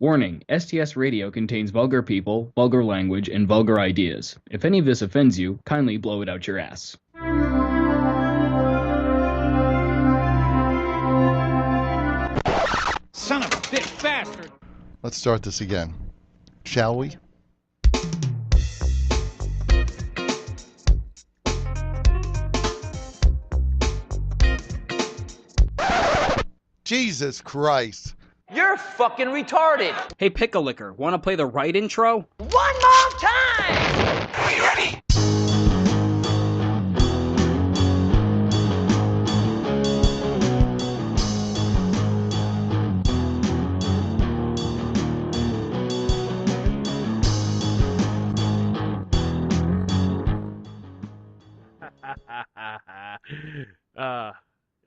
Warning, STS Radio contains vulgar people, vulgar language, and vulgar ideas. If any of this offends you, kindly blow it out your ass. Son of a bitch bastard! Let's start this again, shall we? Jesus Christ. You're fucking retarded. Hey, Pickle-Licker, wanna play the right intro? One more time! Are you ready?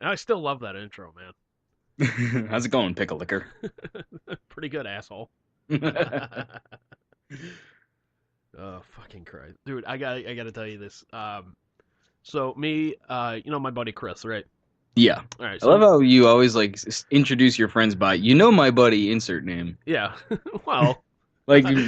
I still love that intro, man. How's it going, Pickle-Licker? Pretty good, asshole. Oh, fucking Christ. Dude, I gotta tell you this. So me, my buddy Chris, right? Yeah. All right. I love how you always, introduce your friends by, my buddy, insert name. Yeah. Well.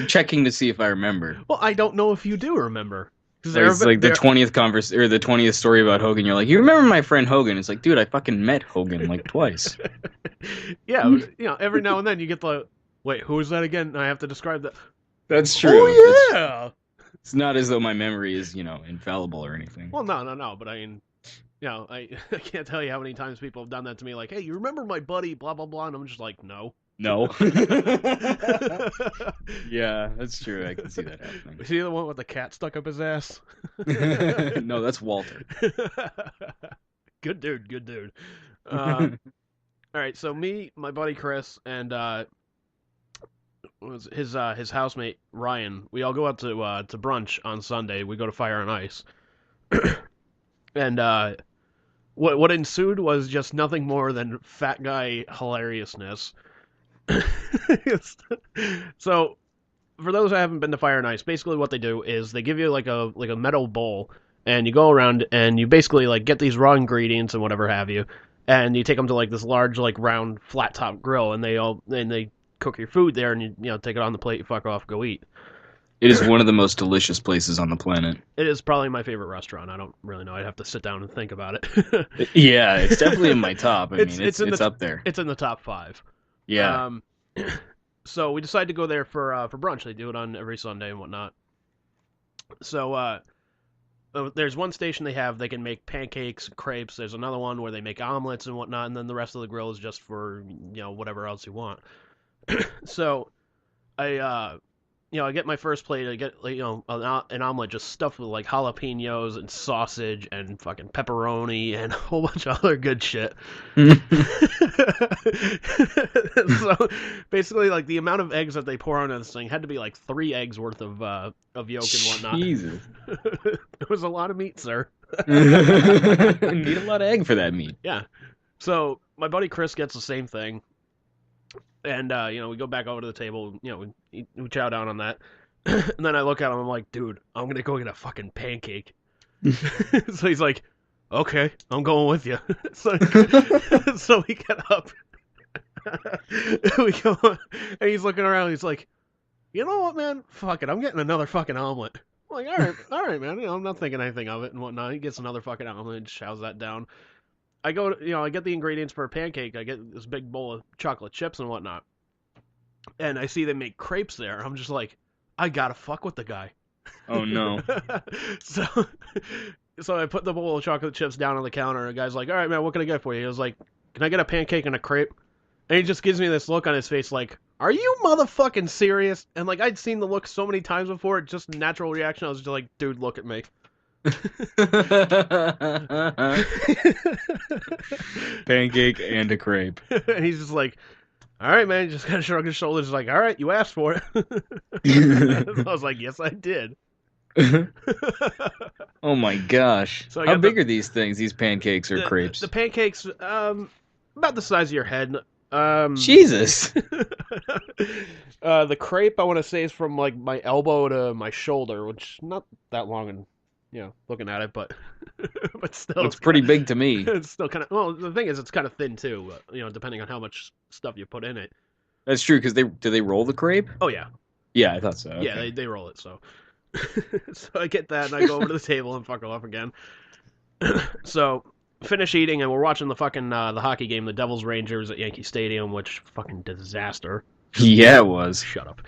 Checking to see if I remember. Well, I don't know if you do remember. It's like the 20th or the 20th story about Hogan. You're like, you remember my friend Hogan? It's like, dude, I fucking met Hogan twice. Yeah, every now and then you get the, wait, who is that again? I have to describe that. That's true. Oh, yeah! It's not as though my memory is, infallible or anything. Well, no, but I mean, I can't tell you how many times people have done that to me, like, hey, you remember my buddy, blah, blah, blah, and I'm just like, no. No. Yeah, that's true. I can see that happening. Is he the one with the cat stuck up his ass? No, that's Walter. Good dude. All right, so me, my buddy Chris, and his housemate Ryan, we all go out to brunch on Sunday. We go to Fire and Ice, and what ensued was just nothing more than fat guy hilariousness. So, for those who haven't been to Fire and Ice, basically what they do is they give you like a metal bowl, and you go around and you basically get these raw ingredients and whatever have you, and you take them to this large round flat top grill, and they cook your food there, and you take it on the plate, you fuck off, go eat. It is one of the most delicious places on the planet. It is probably my favorite restaurant. I don't really know. I'd have to sit down and think about it. Yeah, it's definitely in my top. It's up there. It's in the top 5. Yeah. So we decided to go there for brunch. They do it on every Sunday and whatnot. So there's one station they can make pancakes, crepes. There's another one where they make omelets and whatnot, and then the rest of the grill is just for whatever else you want. So I get my first plate. I get an omelet just stuffed with jalapenos and sausage and fucking pepperoni and a whole bunch of other good shit. So basically, the amount of eggs that they pour on this thing had to be 3 eggs worth of yolk and whatnot. Jesus, it was a lot of meat, sir. Need a lot of egg for that meat. Yeah. So my buddy Chris gets the same thing. And, we go back over to the table, we chow down on that. And then I look at him, I'm like, dude, I'm going to go get a fucking pancake. So he's like, okay, I'm going with you. So we get up. We go, and he's looking around, he's like, you know what, man? Fuck it, I'm getting another fucking omelet. I'm like, all right, man, I'm not thinking anything of it and whatnot. He gets another fucking omelet and chows that down. I go, I get the ingredients for a pancake. I get this big bowl of chocolate chips and whatnot. And I see they make crepes there. I'm just like, I gotta fuck with the guy. Oh, no. So I put the bowl of chocolate chips down on the counter. And the guy's like, all right, man, what can I get for you? He was like, can I get a pancake and a crepe? And he just gives me this look on his face like, are you motherfucking serious? And I'd seen the look so many times before. Just natural reaction. I was just like, dude, look at me. Pancake and a crepe. And he's just like, all right, man. He just kind of shrugged his shoulders. He's like, all right, you asked for it. I was like, yes, I did. Oh my gosh. So how big are these things, these pancakes or crepes? The pancakes, about the size of your head. Jesus. The crepe, I want to say, is from my elbow to my shoulder, which not that long and looking at it, but still, it's pretty big to me. It's still kind of, well, the thing is, it's kind of thin too, depending on how much stuff you put in it. That's true, because do they roll the crepe? Oh, yeah. Yeah, I thought so. Okay. Yeah, they roll it, so. So I get that, and I go over to the table and fuck off again. So, finish eating, and we're watching the fucking the hockey game, the Devils Rangers at Yankee Stadium, which fucking disaster. Yeah, it was. Shut up.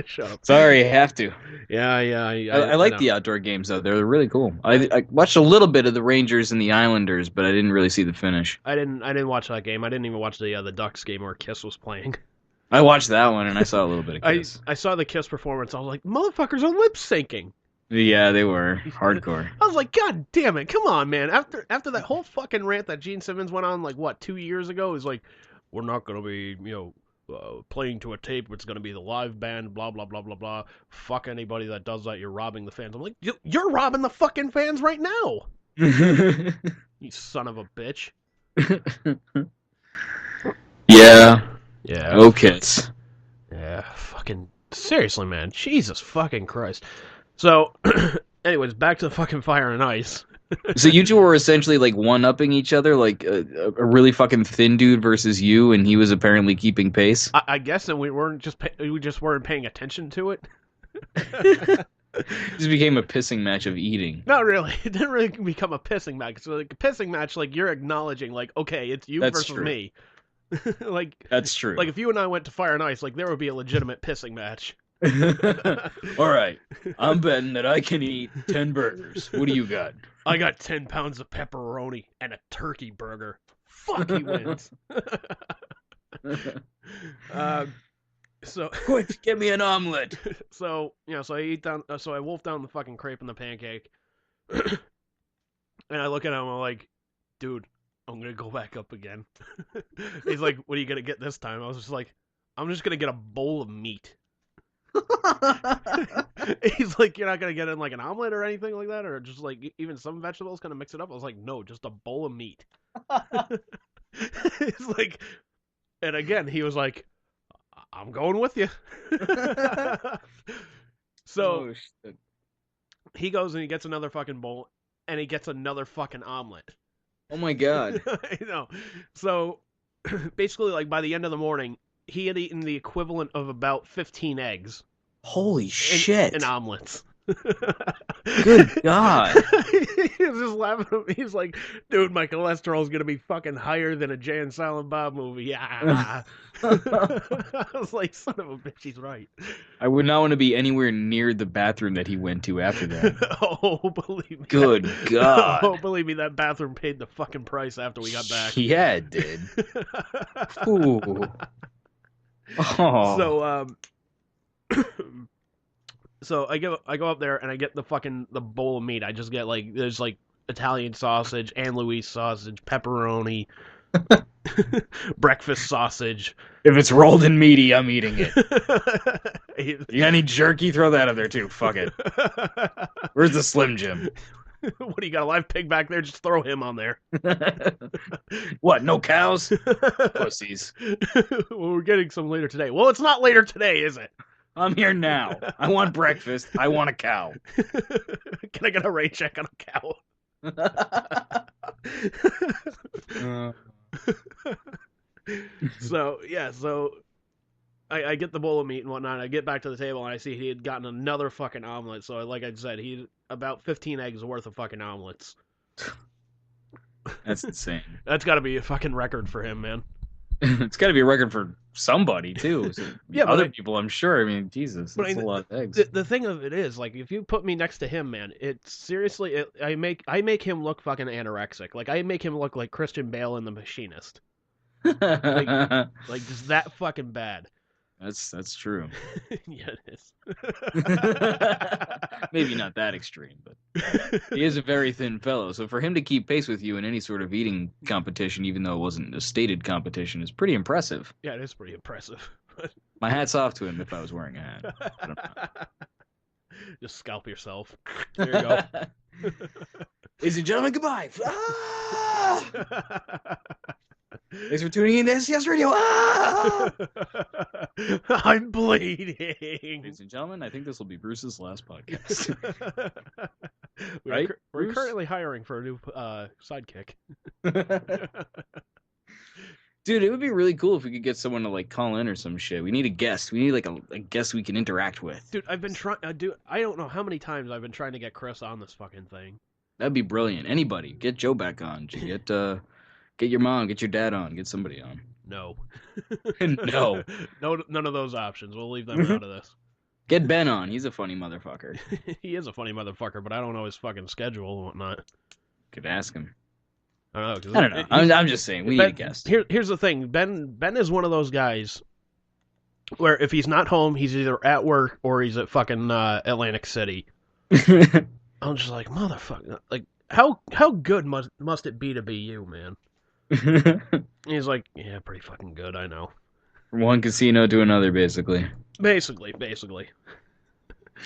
Shut up. Sorry, I have to. Yeah. I like the outdoor games, though. They're really cool. I watched a little bit of the Rangers and the Islanders, but I didn't really see the finish. I didn't watch that game. I didn't even watch the Ducks game where Kiss was playing. I watched that one, and I saw a little bit of Kiss. I saw the Kiss performance. I was like, motherfuckers are lip syncing. Yeah, they were hardcore. I was like, God damn it, come on, man. After that whole fucking rant that Gene Simmons went on, like, what, 2 years ago? It was like, we're not going to be, playing to a tape. It's going to be the live band, blah, blah, blah, blah, blah. Fuck anybody that does that. You're robbing the fans. I'm like, you're robbing the fucking fans right now. You son of a bitch. Yeah. Yeah. Oh, Kiss. Yeah, fucking seriously, man. Jesus fucking Christ. So, anyways, back to the fucking Fire and Ice. So you two were essentially like one-upping each other, like a really fucking thin dude versus you, and he was apparently keeping pace. I guess, and we just weren't paying attention to it. This became a pissing match of eating. Not really. It didn't really become a pissing match. So like a pissing match, like you're acknowledging, like, okay, it's you versus me. Like that's true. Like if you and I went to Fire and Ice, like there would be a legitimate pissing match. All right, I'm betting that I can eat 10 burgers. What do you got? I got 10 pounds of pepperoni and a turkey burger. Fuck, he wins. So quick, get me an omelet. So so I eat down. So I wolf down the fucking crepe and the pancake, and I look at him. I'm like, dude, I'm gonna go back up again. He's like, what are you gonna get this time? I was just like, I'm just gonna get a bowl of meat. He's like, you're not gonna get in like an omelet or anything like that, or just like even some vegetables, kind of mix it up. I was like, no, just a bowl of meat. He's like, and again, he was like, I'm going with you. So he goes and he gets another fucking bowl, and he gets another fucking omelet. Oh my god. I know. So basically, like by the end of the morning, he had eaten the equivalent of about 15 eggs. Holy shit. And omelets. Good God. He was just laughing at me. He's like, dude, my cholesterol is going to be fucking higher than a Jay and Silent Bob movie. Yeah. I was like, son of a bitch, he's right. I would not want to be anywhere near the bathroom that he went to after that. Oh, believe me. Good God. Oh, believe me, that bathroom paid the fucking price after we got back. Yeah, it did. Ooh. Oh. So I go up there and I get the bowl of meat. I just get like there's like Italian sausage, Anne Louise sausage, pepperoni, breakfast sausage. If it's rolled in meaty, I'm eating it. You got any jerky? Throw that up there too. Fuck it. Where's the Slim Jim? What do you got? A live pig back there? Just throw him on there. What? No cows? Pussies. Well, we're getting some later today. Well, it's not later today, is it? I'm here now. I want breakfast. I want a cow. Can I get a rain check on a cow? So I get the bowl of meat and whatnot. I get back to the table and I see he had gotten another fucking omelet. So like I said, he had about 15 eggs worth of fucking omelets. That's insane. That's got to be a fucking record for him, man. It's got to be a record for somebody too. So yeah, other people, I'm sure. I mean, Jesus, that's a lot of eggs. The thing of it is, like, if you put me next to him, man, it's seriously, I make him look fucking anorexic. Like, I make him look like Christian Bale in The Machinist. Like just that fucking bad. That's true. Yeah, it is. Maybe not that extreme, but he is a very thin fellow. So for him to keep pace with you in any sort of eating competition, even though it wasn't a stated competition, is pretty impressive. Yeah, it is pretty impressive. My hat's off to him if I was wearing a hat. I don't know. Just scalp yourself. There you go. Ladies and gentlemen, goodbye. Ah! Thanks for tuning in to STS Radio. Ah! I'm bleeding. Ladies and gentlemen, I think this will be Bruce's last podcast. We're currently hiring for a new sidekick. Dude, it would be really cool if we could get someone to like call in or some shit. We need a guest. We need like a guest we can interact with. Dude, I've been trying. I don't know how many times I've been trying to get Chris on this fucking thing. That'd be brilliant. Anybody, get Joe back on. Get your mom, get your dad on, get somebody on. No. No. No, none of those options. We'll leave them out of this. Get Ben on. He's a funny motherfucker. He is a funny motherfucker, but I don't know his fucking schedule and whatnot. Could ask him. I don't know. I don't know. I'm just saying, we need a guest. Here's the thing. Ben is one of those guys where if he's not home, he's either at work or he's at fucking Atlantic City. I'm just like, motherfucker. Like, how good must it be to be you, man? He's like, yeah, pretty fucking good, I know. From one casino to another, basically. Basically.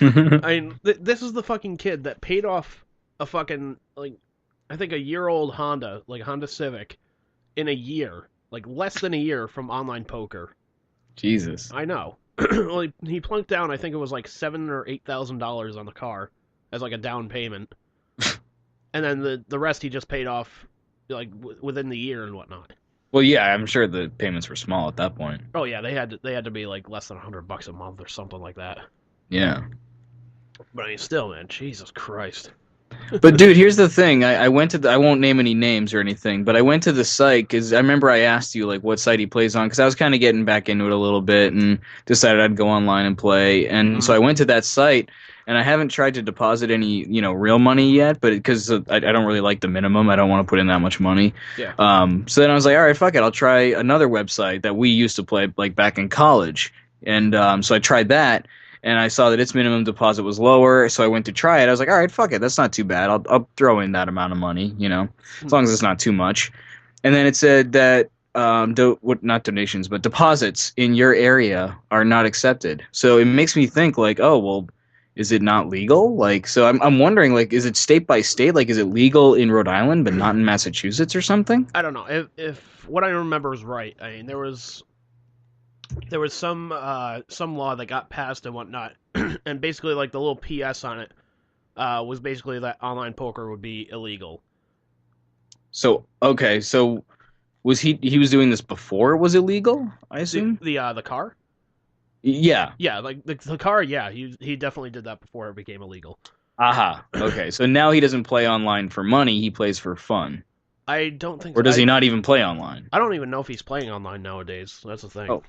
I mean, this is the fucking kid that paid off a fucking, like, I think a year-old Honda, like Honda Civic, in a year. Like, less than a year from online poker. Jesus. I know. Well, he plunked down, I think it was like $7,000 or $8,000 on the car as like a down payment. And then the rest he just paid off like within the year and whatnot. Well, yeah, I'm sure the payments were small at that point. Oh yeah, they had to be like less than $100 a month or something like that. Yeah. But I mean, still, man, Jesus Christ. But dude, here's the thing. I went to I won't name any names or anything, but I went to the site because I remember I asked you like what site he plays on because I was kind of getting back into it a little bit and decided I'd go online and play. And so I went to that site. And I haven't tried to deposit any, real money yet, but because I don't really like the minimum, I don't want to put in that much money. Yeah. So then I was like, all right, fuck it, I'll try another website that we used to play like back in college, and so I tried that, and I saw that its minimum deposit was lower, so I went to try it. I was like, all right, fuck it, that's not too bad. I'll throw in that amount of money, as long as it's not too much. And then it said that not donations, but deposits in your area are not accepted. So it makes me think like, oh well. Is it not legal? Like, so I'm wondering, like, is it state by state? Like, is it legal in Rhode Island but not in Massachusetts or something? I don't know. If what I remember is right, I mean, there was some law that got passed and whatnot, and basically, like, the little PS on it was basically that online poker would be illegal. So, okay, so was he was doing this before it was illegal, I assume? The car? Yeah. Yeah, like the car, yeah, he definitely did that before it became illegal. Aha. Okay, so now he doesn't play online for money, he plays for fun. I don't think Or does he not even play online? I don't even know if he's playing online nowadays. That's the thing. Oh.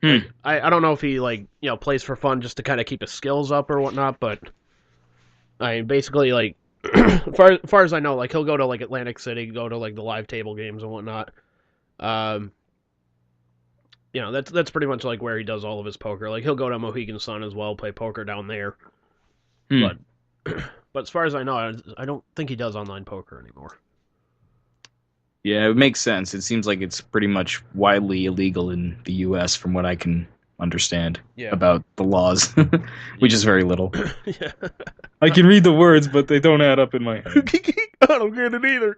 Like, I don't know if he, like, plays for fun just to kind of keep his skills up or whatnot, but I mean, basically, like, as far as I know, like, he'll go to, like, Atlantic City, go to, like, the live table games and whatnot. That's pretty much like where he does all of his poker. Like he'll go to Mohegan Sun as well, play poker down there. But as far as I know, I don't think he does online poker anymore. Yeah, it makes sense. It seems like it's pretty much widely illegal in the U.S. from what I can understand about the laws, which is very little. Yeah. I can read the words, but they don't add up in my head. I don't get it either.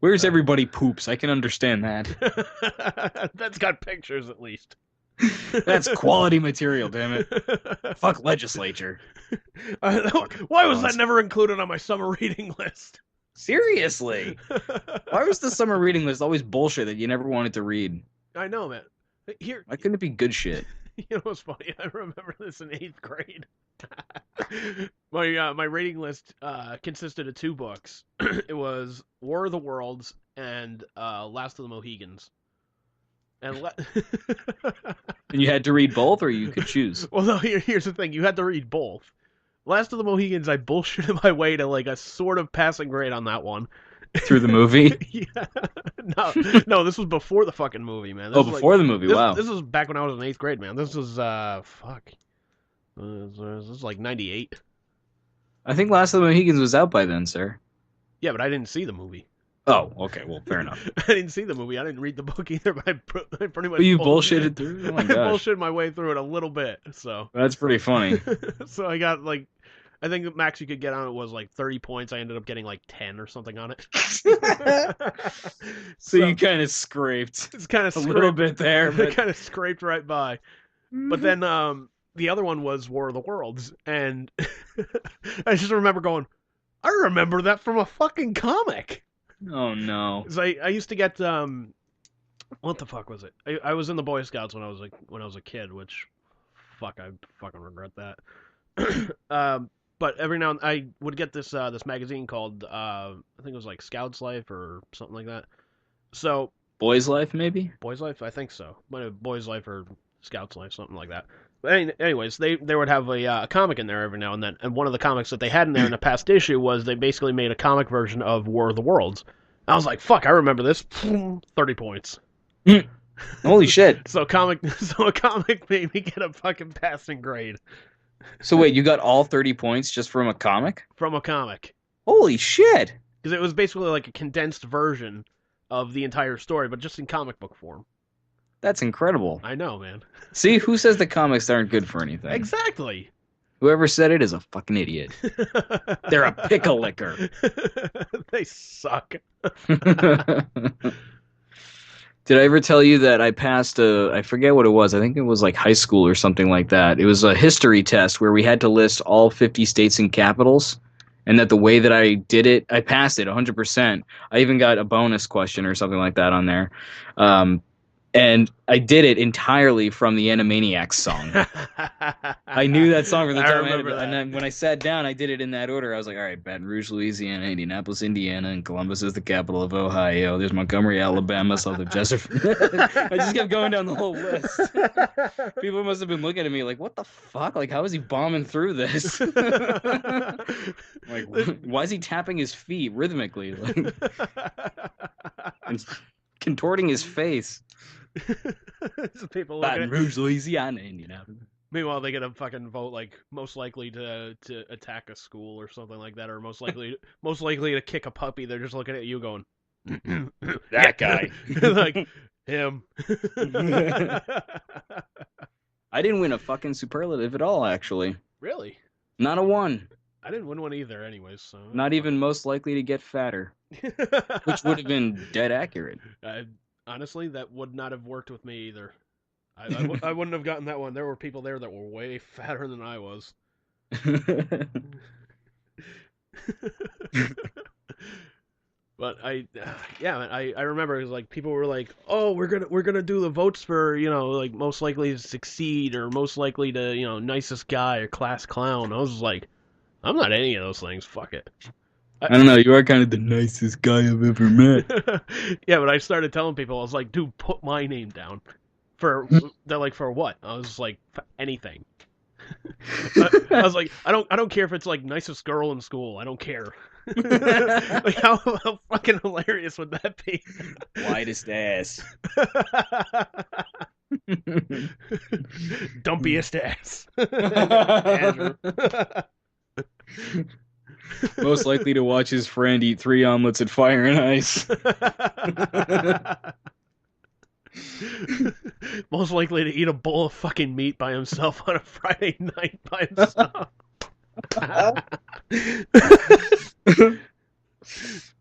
Where's everybody poops? I can understand that. That's got pictures, at least. That's quality material, damn it. Fuck legislature. Why was that never included on my summer reading list? Seriously? Why was the summer reading list always bullshit that you never wanted to read? I know, man. Why couldn't it be good shit? You know what's funny? I remember this in 8th grade. My rating list consisted of 2 books. It was War of the Worlds and Last of the Mohegans. And you had to read both, or you could choose? Well, no. Here's the thing: you had to read both. Last of the Mohegans, I bullshitted my way to like a sort of passing grade on that one. Through the movie? Yeah. No, this was before the fucking movie, man. This before the movie, wow. This was back when I was in 8th grade, man. This was, This was like 98. I think Last of the Mohegans was out by then, sir. Yeah, but I didn't see the movie. Oh, okay, well, fair enough. I didn't see the movie. I didn't read the book either, but I pretty much... But you bullshitted through? Oh my gosh. I bullshitted my way through it a little bit, so... That's pretty funny. So I got, like... I think the max you could get on it was like 30 points. I ended up getting like 10 or something on it. So you kind of scraped. It's kind of a little bit there, but kind of scraped right by. But then the other one was War of the Worlds, and I just remember going, I remember that from a fucking comic. Oh no. 'Cause I used to get what the fuck was it? I was in the Boy Scouts when I was a kid, which fuck, I fucking regret that. But every now and I would get this magazine called I think it was like Scouts Life or something like that. So Boy's Life, maybe? Boys Life, I think so. Might have Boys Life or Scouts Life, something like that. But anyways, they would have a comic in there every now and then, and one of the comics that they had in there in a past issue was they basically made a comic version of War of the Worlds. I was like, fuck, I remember this. 30 points. Holy shit. So a comic made me get a fucking passing grade So wait, you got all 30 points just from a comic? from a comic. Holy shit. Because it was basically like a condensed version of the entire story, but just in comic book form. That's incredible. I know, man. See, who says the comics aren't good for anything? Exactly. Whoever said it is a fucking idiot. They're a pickle licker. They suck. Did I ever tell you that I passed I forget what it was. I think it was like high school or something like that. It was a history test where we had to list all 50 states and capitals. And that the way that I did it, I passed it 100%. I even got a bonus question or something like that on there. And I did it entirely from the Animaniacs song. I knew that song from the time I remember that. And then when I sat down, I did it in that order. I was like, all right, Baton Rouge, Louisiana, Indianapolis, Indiana, and Columbus is the capital of Ohio. There's Montgomery, Alabama, south of Chesterfield. I just kept going down the whole list. People must have been looking at me like, what the fuck? Like, how is he bombing through this? Like, why is he tapping his feet rhythmically? Like, and contorting his face. People Baton looking at, Rouge, Louisiana, Indianapolis. meanwhile, they get a fucking vote like most likely to attack a school or something like that, or most likely to kick a puppy. They're just looking at you going, That guy. like him. I didn't win a fucking superlative at all, actually. Really? Not a one. I didn't win one either, anyways. So Not even most likely to get fatter, which would have been dead accurate. Honestly, that would not have worked with me either. I wouldn't have gotten that one. There were people there that were way fatter than I was. But I remember it was like people were like, "Oh, we're gonna do the votes for, like most likely to succeed or most likely to, nicest guy or class clown." I was just like, I'm not any of those things. Fuck it. I don't know. You are kind of the nicest guy I've ever met. Yeah, but I started telling people, I was like, dude, put my name down. They're like, for what? I was like, for anything. I was like, I don't care if it's like nicest girl in school. I don't care. Like how fucking hilarious would that be? Widest ass. Dumpiest ass. Most likely to watch his friend eat 3 omelets at Fire and Ice. Most likely to eat a bowl of fucking meat by himself on a Friday night by himself.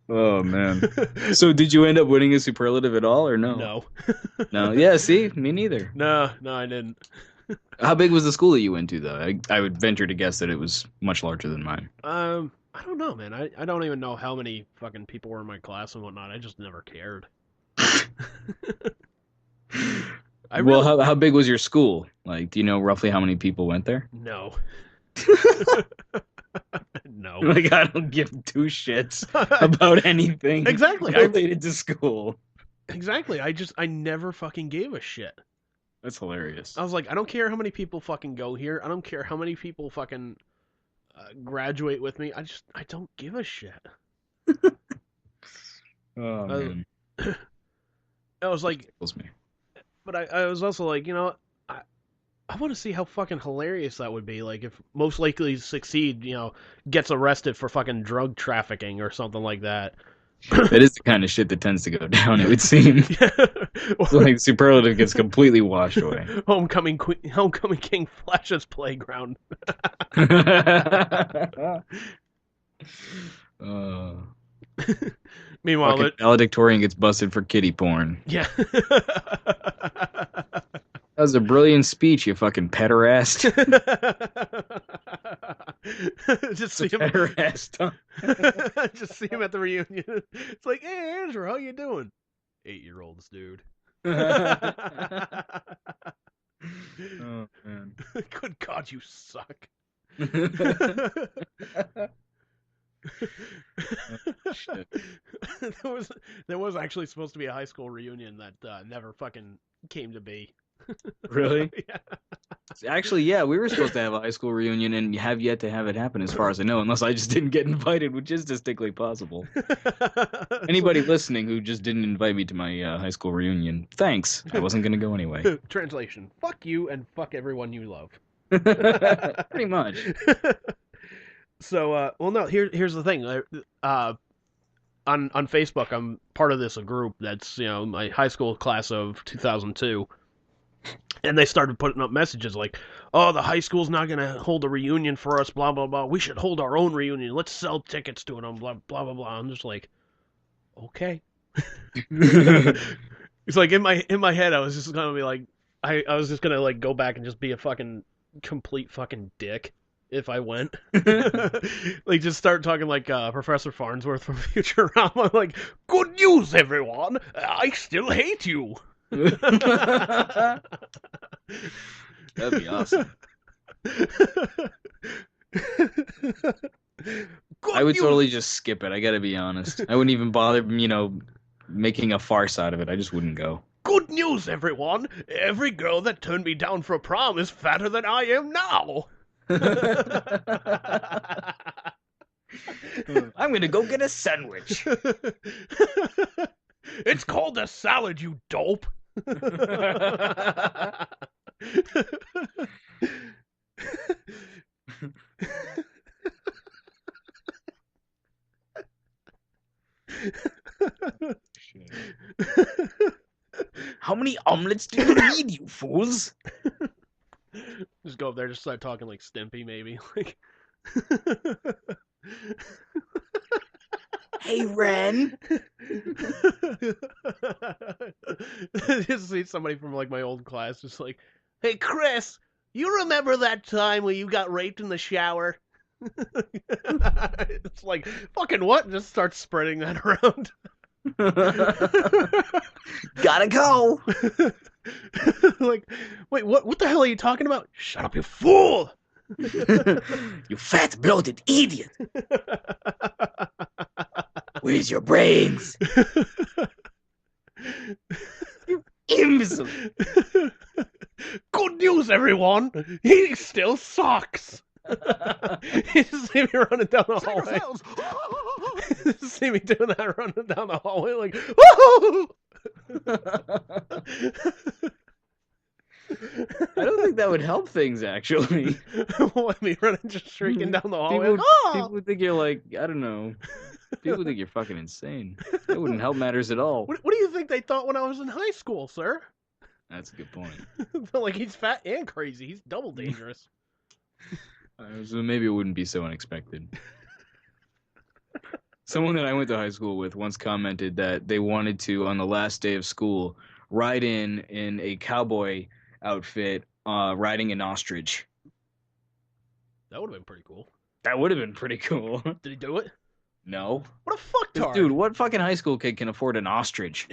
Oh, man. So did you end up winning a superlative at all, or no? No. No? Yeah, see? Me neither. No, I didn't. How big was the school that you went to, though? I would venture to guess that it was much larger than mine. I don't know, man. I don't even know how many fucking people were in my class and whatnot. I just never cared. How big was your school? Like, do you know roughly how many people went there? No. No. Like, I don't give 2 shits about anything Exactly. related to school. Exactly. I never fucking gave a shit. That's hilarious. I was like, I don't care how many people fucking go here. I don't care how many people fucking graduate with me. I don't give a shit. Oh, man. I was like, Me. but I was also like, I want to see how fucking hilarious that would be. Like, if most likely to succeed, gets arrested for fucking drug trafficking or something like that. That is the kind of shit that tends to go down, it would seem. Like, superlative gets completely washed away. Homecoming King Flash's playground. Meanwhile, fucking valedictorian gets busted for kitty porn. Yeah. That was a brilliant speech, you fucking pederast. Just see him. Better ass tongue. Just see him at the reunion. It's like, hey, Andrew, how you doing? 8-year-olds, dude. Oh man. Good God, you suck. Shit. there was actually supposed to be a high school reunion that never fucking came to be. Really? Yeah. Actually, yeah, we were supposed to have a high school reunion and have yet to have it happen, as far as I know, unless I just didn't get invited, which is distinctly possible. Anybody listening who just didn't invite me to my high school reunion, thanks. I wasn't going to go anyway. Translation: fuck you and fuck everyone you love. Pretty much. So, well, no. Here's the thing. On Facebook, I'm part of this group that's my high school class of 2002, and they started putting up messages like, "Oh, the high school's not gonna hold a reunion for us. Blah blah blah. We should hold our own reunion. Let's sell tickets to it." Blah blah blah blah. I'm just like, okay. It's like in my head, I was just gonna be like, I was just gonna like go back and just be a fucking complete fucking dick if I went. Like just start talking like Professor Farnsworth from Futurama, like, "Good news, everyone! I still hate you." That'd be awesome. I would totally just skip it. I gotta be honest. I wouldn't even bother, making a farce out of it. I just wouldn't go. "Good news, everyone! Every girl that turned me down for prom is fatter than I am now." I'm gonna go get a sandwich. It's called a salad, you dope. How many omelets do you need, you fools? Just go up there, just start talking like Stimpy, maybe. Like, hey, Ren. Just see somebody from like my old class, just like, "Hey, Chris, you remember that time when you got raped in the shower?" It's like, fucking what? Just start spreading that around. Gotta go. Like, wait, what the hell are you talking about? Shut up, you fool! You fat, bloated idiot. Where's your brains? You imbecile. Good news, everyone! He still sucks! You just see me running down the hallway. Just see me doing that running down the hallway like, woohoo! I don't think that would help things, actually. What, me running just shrieking down the hallway? People would think you're like, I don't know. People would think you're fucking insane. That wouldn't help matters at all. What do you think they thought when I was in high school, sir? That's a good point. Like, he's fat and crazy. He's double dangerous. So maybe it wouldn't be so unexpected. Someone that I went to high school with once commented that they wanted to, on the last day of school, ride in a cowboy outfit, riding an ostrich. That would have been pretty cool. That would have been pretty cool. Did he do it? No. What a fucktard. Dude, what fucking high school kid can afford an ostrich?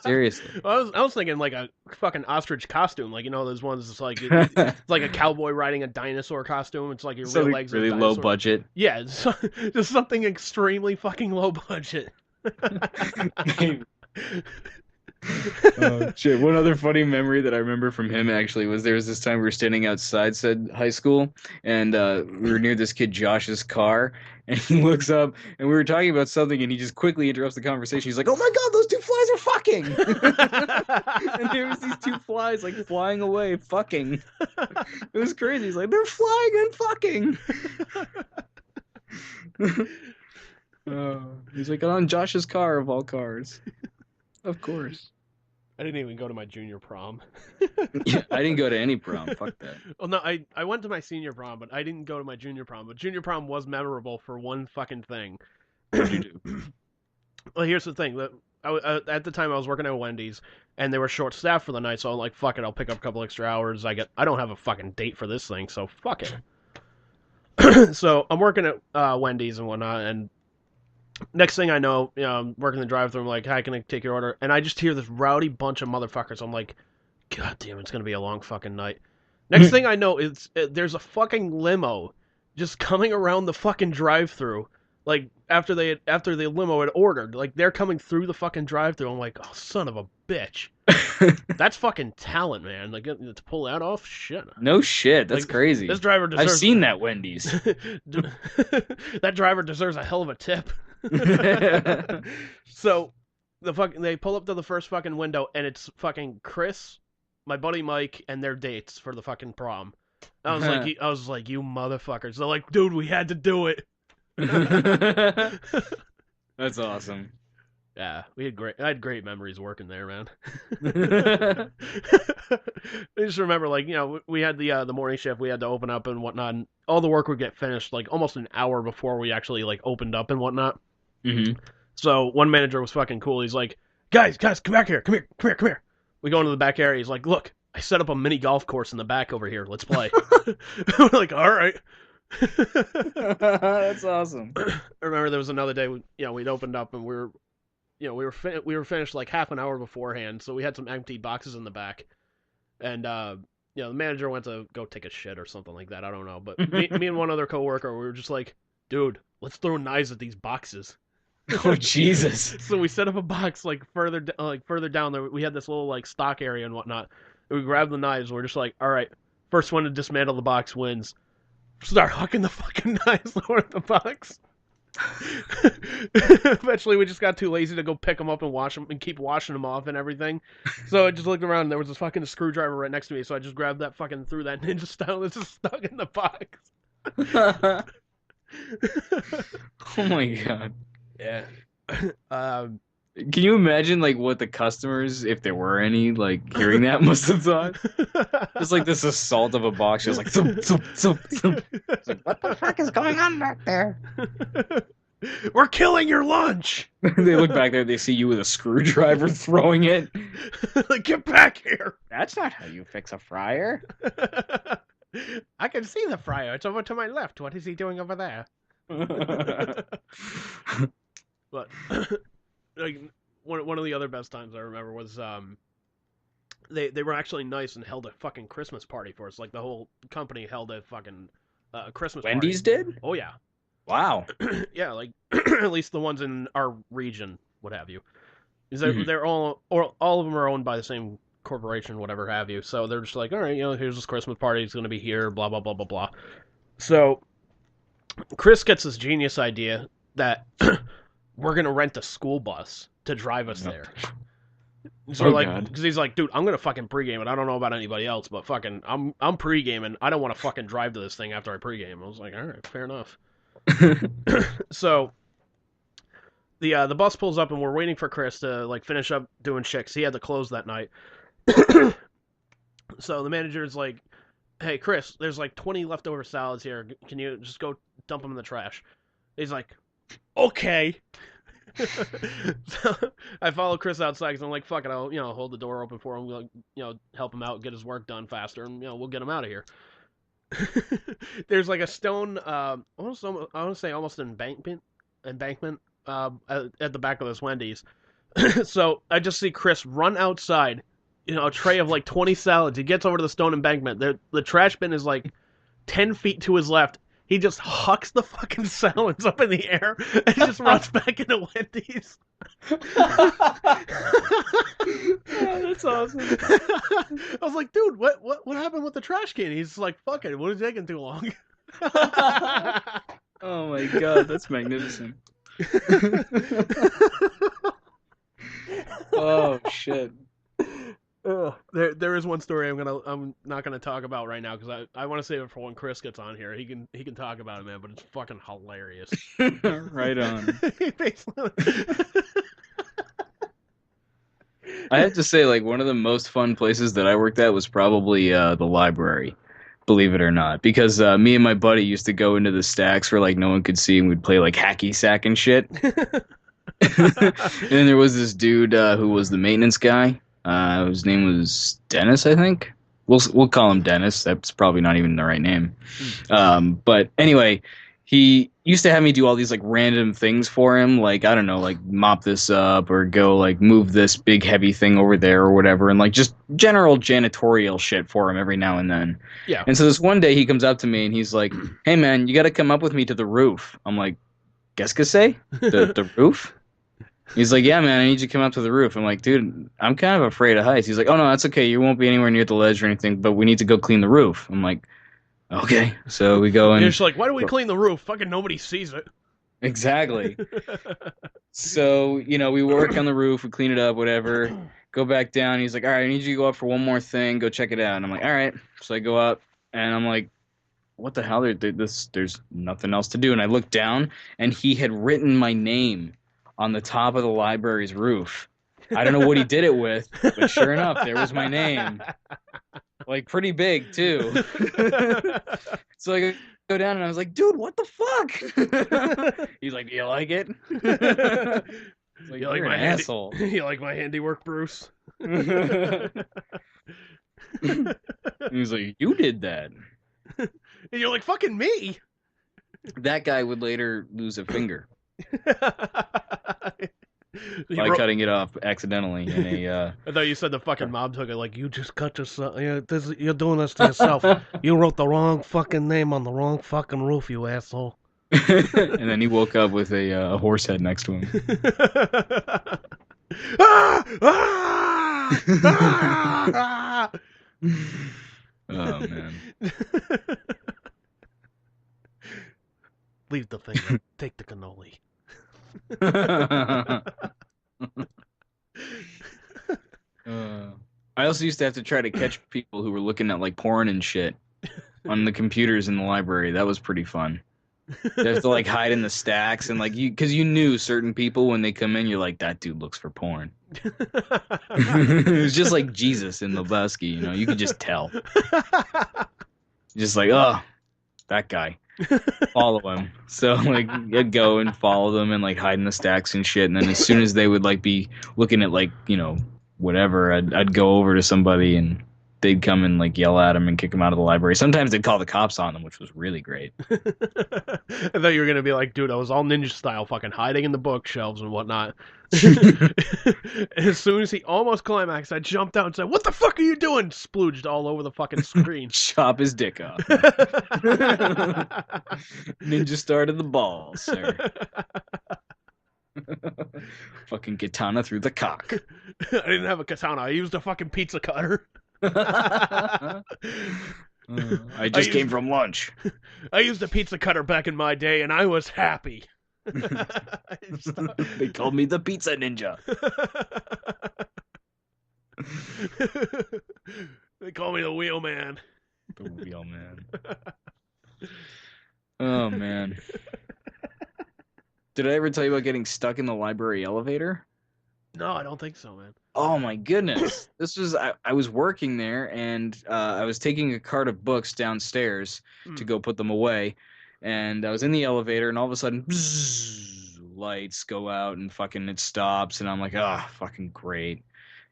Seriously. I was thinking like a fucking ostrich costume, like those ones. It's like it's like a cowboy riding a dinosaur costume. It's like your real legs. Really low budget. Yeah, it's just something extremely fucking low budget. Oh shit! One other funny memory that I remember from him actually was there was this time we were standing outside said high school, and we were near this kid Josh's car, and he looks up, and we were talking about something, and he just quickly interrupts the conversation. He's like, "Oh my god, those two flies are fucking!" And there was these two flies like flying away, fucking. It was crazy. He's like, "They're flying and fucking." He's like, on Josh's car of all cars. Of course. I didn't even go to my junior prom. Yeah, I didn't go to any prom. Fuck that. Well, no, I went to my senior prom, but I didn't go to my junior prom. But junior prom was memorable for one fucking thing. What did you do? Well, here's the thing. At the time, I was working at Wendy's, and they were short-staffed for the night, so I'm like, fuck it, I'll pick up a couple extra hours. I don't have a fucking date for this thing, so fuck it. So I'm working at Wendy's and whatnot, and next thing I know, I'm working the drive-thru. I'm like, "Hi, can I take your order?" And I just hear this rowdy bunch of motherfuckers. I'm like, "God damn, it's gonna be a long fucking night." Next thing I know, there's a fucking limo just coming around the fucking drive-thru. Like after the limo had ordered, like they're coming through the fucking drive-thru. I'm like, "Oh, son of a bitch." That's fucking talent, man. Like to pull that off, shit. No shit, that's Like, crazy. This driver deserves. I've seen that Wendy's. That driver deserves a hell of a tip. So they pull up to the first fucking window, and it's fucking Chris, my buddy Mike, and their dates for the fucking prom. I was like, you motherfuckers. They're like, dude, we had to do it. That's awesome. Yeah, I had great memories working there, man. I just remember, like, we had the morning shift, we had to open up and whatnot, and all the work would get finished like almost an hour before we actually like opened up and whatnot. Mm-hmm. So one manager was fucking cool. He's like, guys, come back here, come here. We go into the back area. He's like, look, I set up a mini golf course in the back over here. Let's play. We're like, all right. That's awesome. I remember there was another day, we'd opened up and we were finished like half an hour beforehand, so we had some empty boxes in the back, and the manager went to go take a shit or something like that. I don't know, but me and one other coworker, we were just like, dude, let's throw knives at these boxes. Oh Jesus! So we set up a box like further down there. We had this little like stock area and whatnot. And we grabbed the knives. And we're just like, all right, first one to dismantle the box wins. Start hucking the fucking knives over the box. Eventually, we just got too lazy to go pick them up and wash them and keep washing them off and everything. So I just looked around and there was this fucking screwdriver right next to me. So I just grabbed that fucking threw that ninja style that's just stuck in the box. Oh my god. Yeah. Can you imagine like what the customers, if there were any, like hearing that must have thought? Just like this assault of a box, just like thump, thump, thump, thump. It's like, what the fuck is going on back there? We're killing your lunch. They look back there, they see you with a screwdriver throwing it. Like, get back here. That's not how you fix a fryer. I can see the fryer. It's over to my left. What is he doing over there? But like one of the other best times I remember was they were actually nice and held a fucking Christmas party for us. Like the whole company held a fucking Christmas Wendy's party. did? Oh yeah. Wow. Yeah, like at least the ones in our region, what have you. They're all of them are owned by the same corporation, whatever have you. So they're just like, all right, here's this Christmas party. It's going to be here, blah, blah, blah, blah, blah. So Chris gets this genius idea that we're going to rent a school bus to drive us there. So because he's like, dude, I'm going to fucking pregame it. I don't know about anybody else, but fucking I'm pregaming. I don't want to fucking drive to this thing after I pregame. I was like, all right, fair enough. So the bus pulls up and we're waiting for Chris to like finish up doing shit 'cause he had to close that night. So the manager's like, hey Chris, there's like 20 leftover salads here. Can you just go dump them in the trash? He's like, okay. So I follow Chris outside because I'm like, fuck it, I'll hold the door open for him, help him out, get his work done faster, and we'll get him out of here. There's like a stone, I want to say almost embankment at the back of this Wendy's. So I just see Chris run outside, a tray of like 20 salads. He gets over to the stone embankment. The trash bin is like 10 feet to his left. He just hucks the fucking salads up in the air and just runs back into Wendy's. Oh, that's awesome. I was like, dude, what happened with the trash can? He's like, fuck it, what is taking too long? Oh my god, that's magnificent. Oh shit. There is one story I'm not gonna talk about right now because I want to save it for when Chris gets on here. He can talk about it, man. But it's fucking hilarious. Right on. I have to say, like, one of the most fun places that I worked at was probably the library, believe it or not, because me and my buddy used to go into the stacks where like no one could see, and we'd play like hacky sack and shit. And then there was this dude who was the maintenance guy. His name was Dennis, I think. We'll call him Dennis. That's probably not even the right name. But anyway, he used to have me do all these like random things for him, like I don't know, like mop this up or go like move this big heavy thing over there or whatever, and like just general janitorial shit for him every now and then. Yeah. And so this one day he comes up to me and he's like, "Hey man, you got to come up with me to the roof." I'm like, "Qu'est-ce que c'est? The roof?" He's like, "Yeah, man, I need you to come up to the roof." I'm like, "Dude, I'm kind of afraid of heights." He's like, "Oh, no, that's okay. You won't be anywhere near the ledge or anything, but we need to go clean the roof." I'm like, "Okay." So we go and... You're just like, why do we clean the roof? Fucking nobody sees it. Exactly. So, we work on the roof, we clean it up, whatever, go back down. He's like, "All right, I need you to go up for one more thing. Go check it out." And I'm like, "All right." So I go up, and I'm like, what the hell? There's nothing else to do. And I look down, and he had written my name on the top of the library's roof. I don't know what he did it with, but sure enough, there was my name. Like, pretty big, too. So I go down, and I was like, "Dude, what the fuck?" He's like, "Do you like it?" Like, you like you're my an asshole. You like my handiwork, Bruce? He's like, "You did that." And you're like, fucking me. That guy would later lose a finger. He By wrote- cutting it off accidentally in a... I thought you said the fucking mob took it like, you just cut yourself. You're doing this to yourself. You wrote the wrong fucking name on the wrong fucking roof, you asshole. And then he woke up with a horse head next to him. Ah! Ah! Ah! Oh, man. Leave the finger. Take the cannoli. I also used to have to try to catch people who were looking at like porn and shit on the computers in the library. That was pretty fun. You have to like hide in the stacks and like because you knew certain people when they come in, you're like, that dude looks for porn. It was just like Jesus in Lebowski, you could just tell. Just like, oh, that guy. Follow him. So like I'd go and follow them and like hide in the stacks and shit. And then as soon as they would like be looking at like, whatever, I'd go over to somebody and they'd come and like yell at him and kick him out of the library. Sometimes they'd call the cops on them, which was really great. I thought you were gonna be like, dude, I was all ninja style, fucking hiding in the bookshelves and whatnot. As soon as he almost climaxed, I jumped out and said, "What the fuck are you doing?" Splooged all over the fucking screen. Chop his dick off. Ninja star to the balls, sir. Fucking katana through the cock. I didn't have a katana. I used a fucking pizza cutter. I just came from lunch. I used a pizza cutter back in my day, and I was happy. They called me the pizza ninja. They call me the wheelman. The wheel man. Oh, man. Did I ever tell you about getting stuck in the library elevator? No, I don't think so, man. Oh my goodness. This was I was working there and I was taking a cart of books downstairs to go put them away, and I was in the elevator and all of a sudden bzzz, lights go out and fucking it stops and I'm like, fucking great.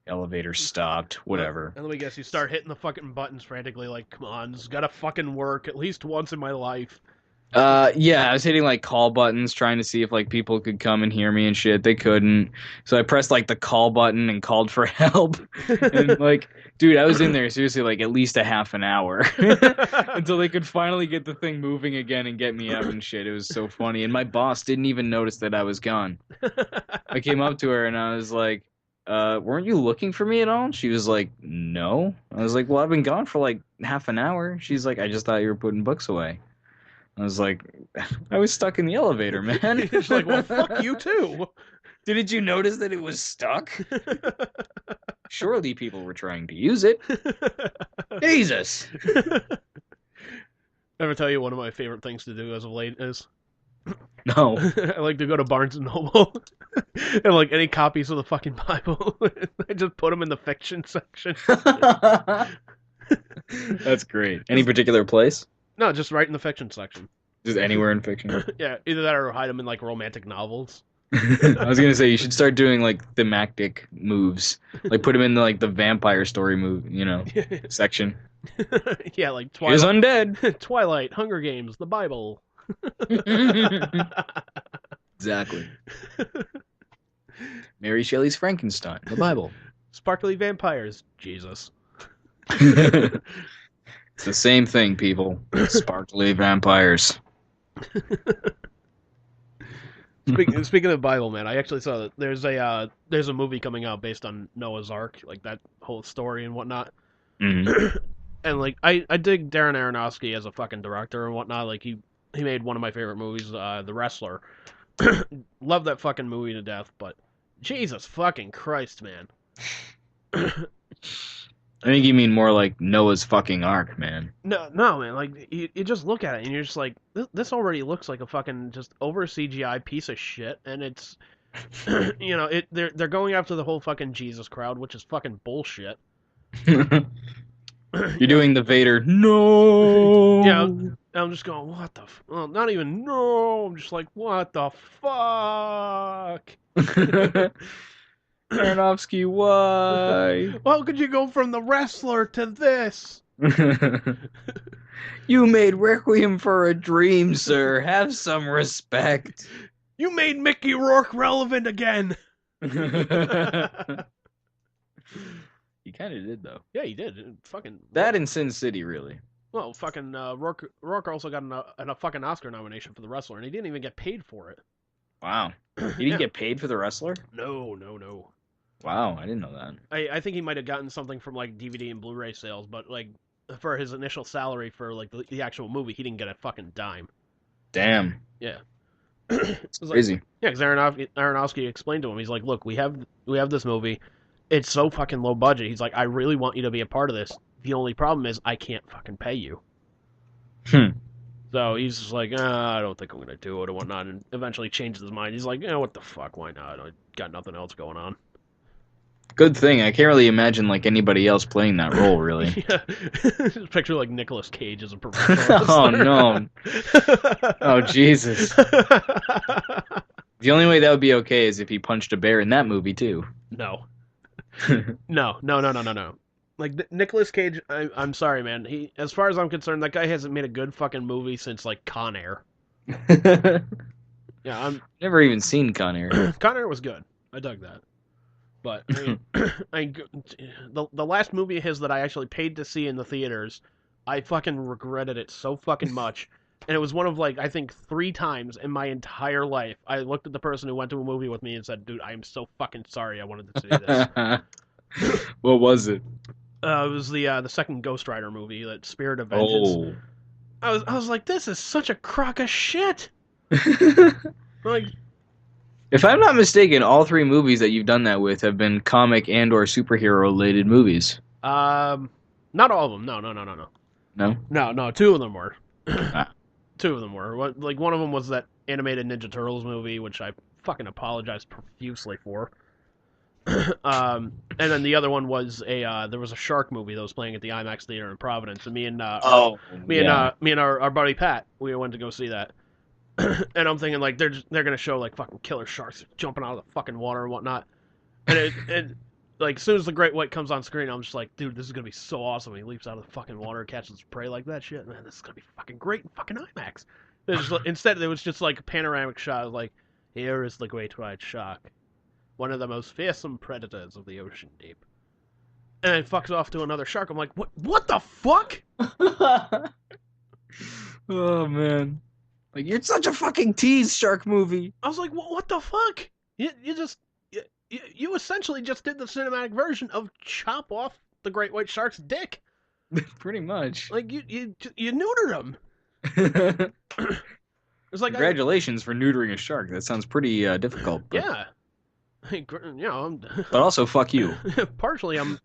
Elevator stopped, whatever. And let me guess, you start hitting the fucking buttons frantically like, come on, this has gotta fucking work at least once in my life. Yeah, I was hitting like call buttons trying to see if like people could come and hear me and shit. They couldn't. So I pressed like the call button and called for help. And like, dude, I was in there seriously like at least a half an hour until they could finally get the thing moving again and get me out and shit. It was so funny. And my boss didn't even notice that I was gone. I came up to her and I was like, weren't you looking for me at all? And she was like, no. I was like, well, I've been gone for like half an hour. She's like, I just thought you were putting books away. I was like, I was stuck in the elevator, man. She's like, well, fuck you too. Didn't you notice that it was stuck? Surely people were trying to use it. Jesus. Ever tell you one of my favorite things to do as of late is? No. I like to go to Barnes & Noble and like any copies of the fucking Bible, I just put them in the fiction section. That's great. Any particular place? No, just right in the fiction section. Just anywhere in fiction? Yeah, either that or hide them in like romantic novels. I was gonna say you should start doing like thematic moves, like put them in like the vampire story move, section. Yeah, like He's Twilight, undead. Twilight, Hunger Games, the Bible. Exactly. Mary Shelley's Frankenstein, the Bible. Sparkly vampires, Jesus. It's the same thing, people. Sparkly vampires. Speaking of the Bible, man, I actually saw that there's a movie coming out based on Noah's Ark, like that whole story and whatnot. Mhm. And like I dig Darren Aronofsky as a fucking director and whatnot. Like he made one of my favorite movies, The Wrestler. Love that fucking movie to death, but Jesus fucking Christ, man. I think you mean more like Noah's fucking Ark, man. No, man. Like you just look at it and you're just like, this already looks like a fucking just over CGI piece of shit, and it's, they're going after the whole fucking Jesus crowd, which is fucking bullshit. You're doing the Vader, no! Yeah, I'm just going, what the well, not even, no, I'm just like, what the fuck? Aronofsky, why? How could you go from The Wrestler to this? You made Requiem for a Dream, sir. Have some respect. You made Mickey Rourke relevant again. He kind of did, though. Yeah, he did. Fucking That and Sin City, really. well, fucking Rourke also got a fucking Oscar nomination for The Wrestler, and he didn't even get paid for it. Wow. He didn't get paid for The Wrestler? No. Wow, I didn't know that. I think he might have gotten something from like DVD and Blu-ray sales, but like for his initial salary for like the actual movie, he didn't get a fucking dime. Damn. Yeah. It's crazy. Like, yeah, because Aronofsky explained to him, he's like, look, we have this movie. It's so fucking low budget. He's like, I really want you to be a part of this. The only problem is I can't fucking pay you. So he's just like, I don't think I'm going to do it or whatnot. And eventually changes his mind. He's like, what the fuck? Why not? I got nothing else going on. Good thing. I can't really imagine like anybody else playing that role, really. Yeah. Just picture like Nicolas Cage as a professional. Oh, no. Oh, Jesus. The only way that would be okay is if he punched a bear in that movie, too. No. No. Like, Nicolas Cage, I'm sorry, man. He, as far as I'm concerned, that guy hasn't made a good fucking movie since, like, Con Air. Yeah, I'm... Never even seen Con Air. Con Air was good. I dug that. But, I mean, the last movie of his that I actually paid to see in the theaters, I fucking regretted it so fucking much. And it was one of, like, I think 3 times in my entire life, I looked at the person who went to a movie with me and said, dude, I am so fucking sorry I wanted to see this. What was it? It was the second Ghost Rider movie, that Spirit of Vengeance. Oh. I was like, this is such a crock of shit. Like, if I'm not mistaken, all 3 movies that you've done that with have been comic and or superhero related movies. not all of them. No. No? No, 2 of them were. Ah. 2 of them were. Like, one of them was that animated Ninja Turtles movie, which I fucking apologize profusely for. And then the other one was there was a shark movie that was playing at the IMAX theater in Providence, and me and our buddy Pat, we went to go see that. And I'm thinking like they're gonna show like fucking killer sharks jumping out of the fucking water and whatnot. And it like as soon as the great white comes on screen, I'm just like, dude, this is gonna be so awesome. He leaps out of the fucking water, catches his prey like that shit. Man, this is gonna be fucking great in fucking IMAX. Instead, it was just like a panoramic shot of like, here is the great white shark, one of the most fearsome predators of the ocean deep. And it fucks off to another shark. I'm like, what the fuck? Oh, man. Like, you're such a fucking tease, shark movie. I was like, what the fuck? You essentially just did the cinematic version of chop off the great white shark's dick. Pretty much. Like, you neutered him. It's like Congratulations for neutering a shark. That sounds pretty difficult. But... Yeah. But also, fuck you. Partially, I'm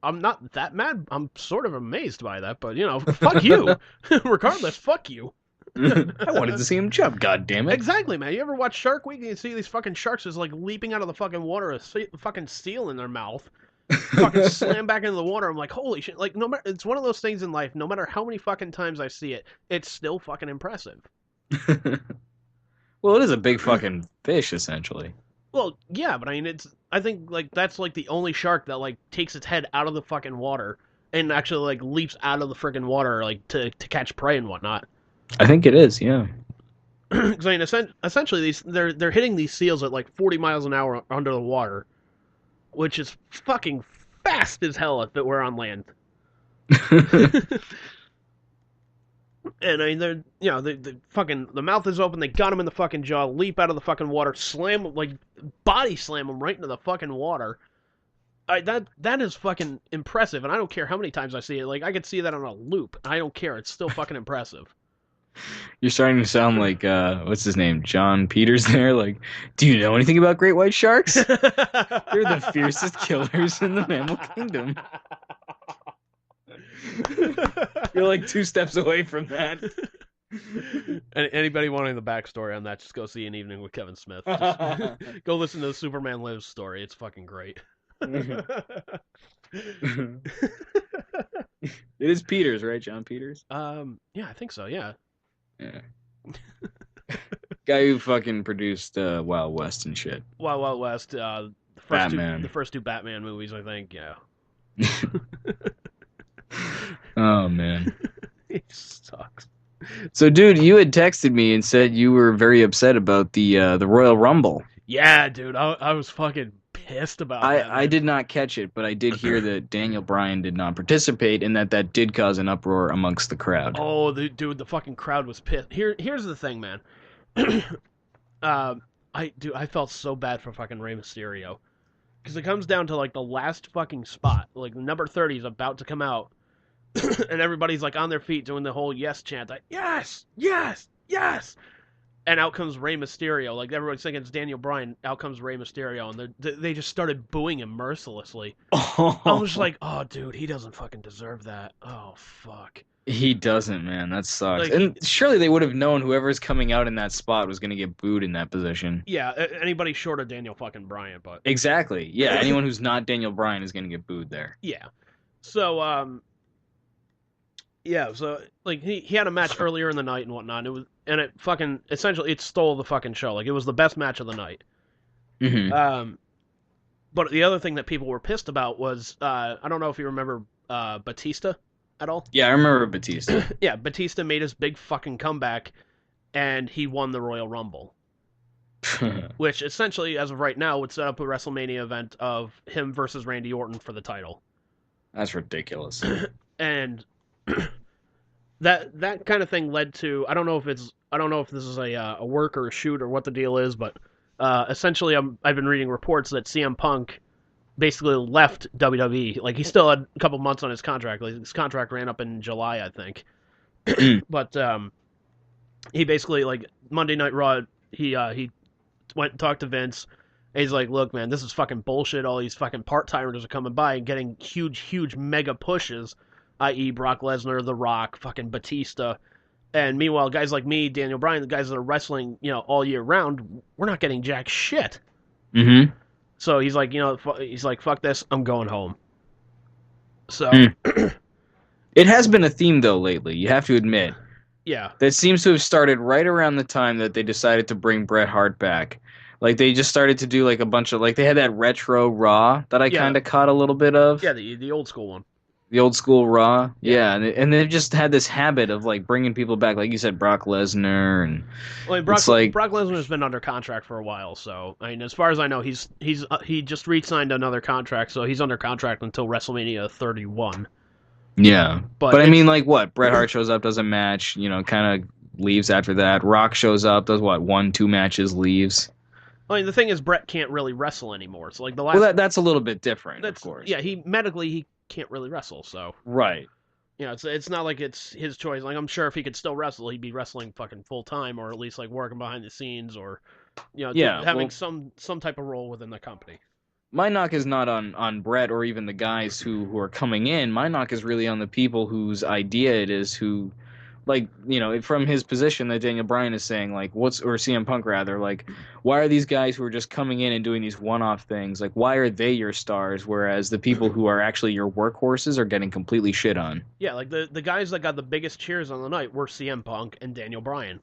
not that mad. I'm sort of amazed by that, but fuck you. Regardless, fuck you. I wanted to see him jump. God damn it! Exactly, man. You ever watch Shark Week and you see these fucking sharks just like leaping out of the fucking water, a fucking seal in their mouth, fucking slam back into the water? I'm like, holy shit! Like, no matter, it's one of those things in life. No matter how many fucking times I see it, it's still fucking impressive. Well, it is a big fucking fish, essentially. Well, yeah, but I mean, I think like that's like the only shark that like takes its head out of the fucking water and actually like leaps out of the friggin' water like to catch prey and whatnot. I think it is, yeah. Because I mean, essentially they're hitting these seals at like 40 miles an hour under the water, which is fucking fast as hell if it were on land. And I mean, they're, you know, the fucking, the mouth is open, they got him in the fucking jaw, leap out of the fucking water, slam, like, body slam him right into the fucking water. That is fucking impressive, and I don't care how many times I see it. Like, I could see that on a loop, and I don't care. It's still fucking impressive. You're starting to sound like, what's his name? John Peters there? Like, do you know anything about great white sharks? They're the fiercest killers in the mammal kingdom. You're like 2 steps away from that. Anybody wanting the backstory on that, just go see An Evening with Kevin Smith. Just go listen to the Superman Lives story. It's fucking great. It is Peters, right? John Peters? Yeah, I think so, yeah. Yeah. Guy who fucking produced Wild West and shit. Wild West, the first two Batman movies, I think, yeah. Oh, man. It sucks. So, dude, you had texted me and said you were very upset about the Royal Rumble. Yeah, dude, I was fucking pissed about that. I did not catch it, but I did hear that Daniel Bryan did not participate and that did cause an uproar amongst the crowd. Oh, dude, the fucking crowd was pissed. Here's the thing, man. I felt so bad for fucking Rey Mysterio. Because it comes down to, like, the last fucking spot. Like, number 30 is about to come out. And everybody's, like, on their feet doing the whole yes chant. Like, yes! Yes! Yes! And out comes Rey Mysterio. Like, everybody's thinking it's Daniel Bryan. Out comes Rey Mysterio. And they just started booing him mercilessly. I was like, oh, dude, he doesn't fucking deserve that. Oh, fuck. He doesn't, man. That sucks. Like, and surely they would have known whoever's coming out in that spot was going to get booed in that position. Yeah, anybody short of Daniel fucking Bryan, but... Exactly. Yeah, anyone who's not Daniel Bryan is going to get booed there. Yeah. So, yeah, so, like, he had a match earlier in the night and whatnot, and it fucking, essentially, it stole the fucking show. Like, it was the best match of the night. Mm-hmm. But the other thing that people were pissed about was, I don't know if you remember Batista at all? Yeah, I remember Batista. Yeah, Batista made his big fucking comeback, and he won the Royal Rumble. Which, essentially, as of right now, would set up a WrestleMania event of him versus Randy Orton for the title. That's ridiculous. And... that kind of thing led to, I don't know if this is a work or a shoot or what the deal is, but essentially I've been reading reports that CM Punk basically left WWE. Like, he still had a couple months on his contract. Like, his contract ran up in July, I think. But he basically, like, Monday Night Raw, he went and talked to Vince. And he's like, look, man, this is fucking bullshit. All these fucking part-timers are coming by and getting huge mega pushes, i.e. Brock Lesnar, The Rock, fucking Batista. And meanwhile, guys like me, Daniel Bryan, the guys that are wrestling, you know, all year round, we're not getting jack shit. Mm-hmm. So he's like, you know, fuck this, I'm going home. So... It has been a theme, though, lately, you have to admit. Yeah. That seems to have started right around the time that they decided to bring Bret Hart back. Like, they just started to do, like, a bunch of... Like, they had that retro Raw that I kind of caught a little bit of. Yeah, the old school one. The old school Raw, yeah, and they've just had this habit of like bringing people back, like you said, Brock Lesnar, and well, Brock Lesnar's been under contract for a while, so I mean, as far as I know, he just re-signed another contract, so he's under contract until WrestleMania 31. Yeah, but I mean, like what? Bret Hart shows up, does a match, you know, kind of leaves after that. Rock shows up, does what? 1-2 matches, leaves. I mean, the thing is, Bret can't really wrestle anymore. So like the last, well, that's a little bit different, of course. Yeah, he can't really wrestle, so right. You know, it's not like it's his choice. Like, I'm sure if he could still wrestle, he'd be wrestling fucking full time, or at least like working behind the scenes, or you know, having some type of role within the company. My knock is not on Bret or even the guys who are coming in. My knock is really on the people whose idea it is, who, like, you know, from his position that Daniel Bryan is saying, like, or CM Punk rather, like, why are these guys who are just coming in and doing these one-off things, like, why are they your stars, whereas the people who are actually your workhorses are getting completely shit on? Yeah, like, the guys that got the biggest cheers on the night were CM Punk and Daniel Bryan.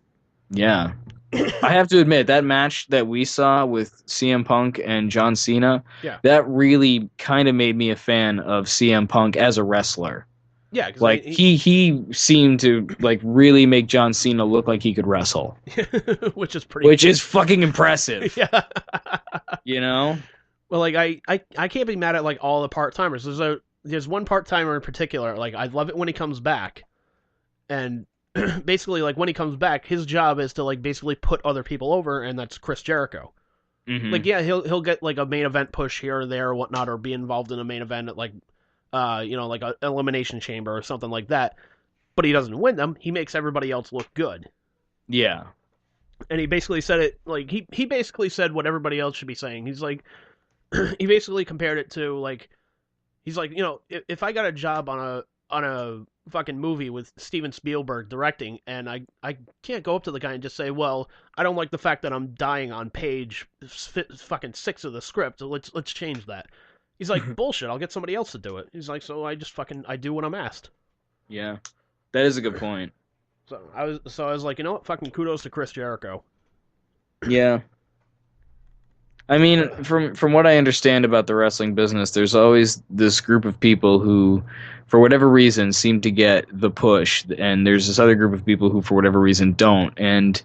Yeah. I have to admit, that match that we saw with CM Punk and John Cena, Yeah. that really kind of made me a fan of CM Punk as a wrestler. Yeah, because Like, he seemed to, like, really make John Cena look like he could wrestle. which is pretty. Which is fucking impressive. Yeah. You know? Well, like I can't be mad at like all the part timers. There's one part timer in particular. Like I love it when he comes back, and basically like when he comes back, his job is to like basically put other people over, and that's Chris Jericho. Mhm. Like yeah, he'll get like a main event push here or there or whatnot, or be involved in a main event at like like an elimination chamber or something like that. But he doesn't win them. He makes everybody else look good. Yeah. And he basically said it like he basically said what everybody else should be saying. He's like he basically compared it to like he's like, if I got a job on a fucking movie with Steven Spielberg directing and I can't go up to the guy and just say, "Well, I don't like the fact that I'm dying on page fucking 6 of the script. Let's change that." He's like, "Bullshit, I'll get somebody else to do it." He's like, "So I just I do what I'm asked." Yeah. That is a good point. So I was like, "You know what? Fucking kudos to Chris Jericho." Yeah. I mean, from what I understand about the wrestling business, there's always this group of people who, for whatever reason, seem to get the push, and there's this other group of people who, for whatever reason, don't. And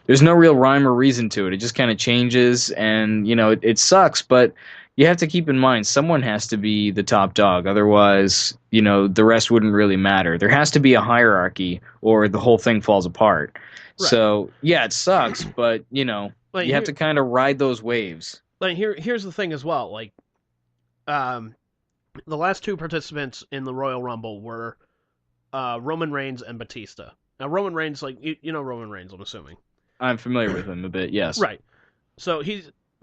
there's no real rhyme or reason to it. It just kind of changes, and it sucks. But you have to keep in mind, someone has to be the top dog. Otherwise, the rest wouldn't really matter. There has to be a hierarchy, or the whole thing falls apart. Right. So yeah, it sucks, but Like, you have to kind of ride those waves. Like here's the thing as well. Like, the last two participants in the Royal Rumble were Roman Reigns and Batista. Now Roman Reigns, like you know Roman Reigns, I'm assuming. I'm familiar with him a bit, yes. Right. So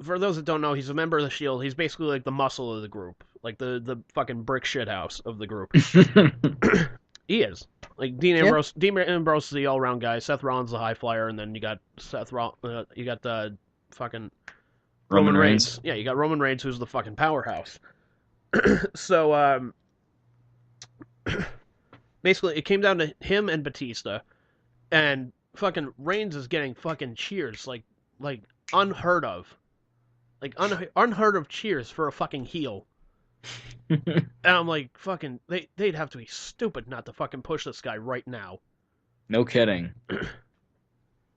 for those that don't know, he's a member of the Shield. He's basically like the muscle of the group, like the fucking brick shithouse of the group. He is. Like Dean Ambrose. Dean Ambrose is the all-round guy. Seth Rollins the high flyer, and then you got you got the fucking Roman Reigns. Yeah, you got Roman Reigns, who's the fucking powerhouse. So basically, it came down to him and Batista, and fucking Reigns is getting fucking cheers like unheard of, like unheard of cheers for a fucking heel. And I'm like, fucking, they'd have to be stupid not to fucking push this guy right now. No kidding.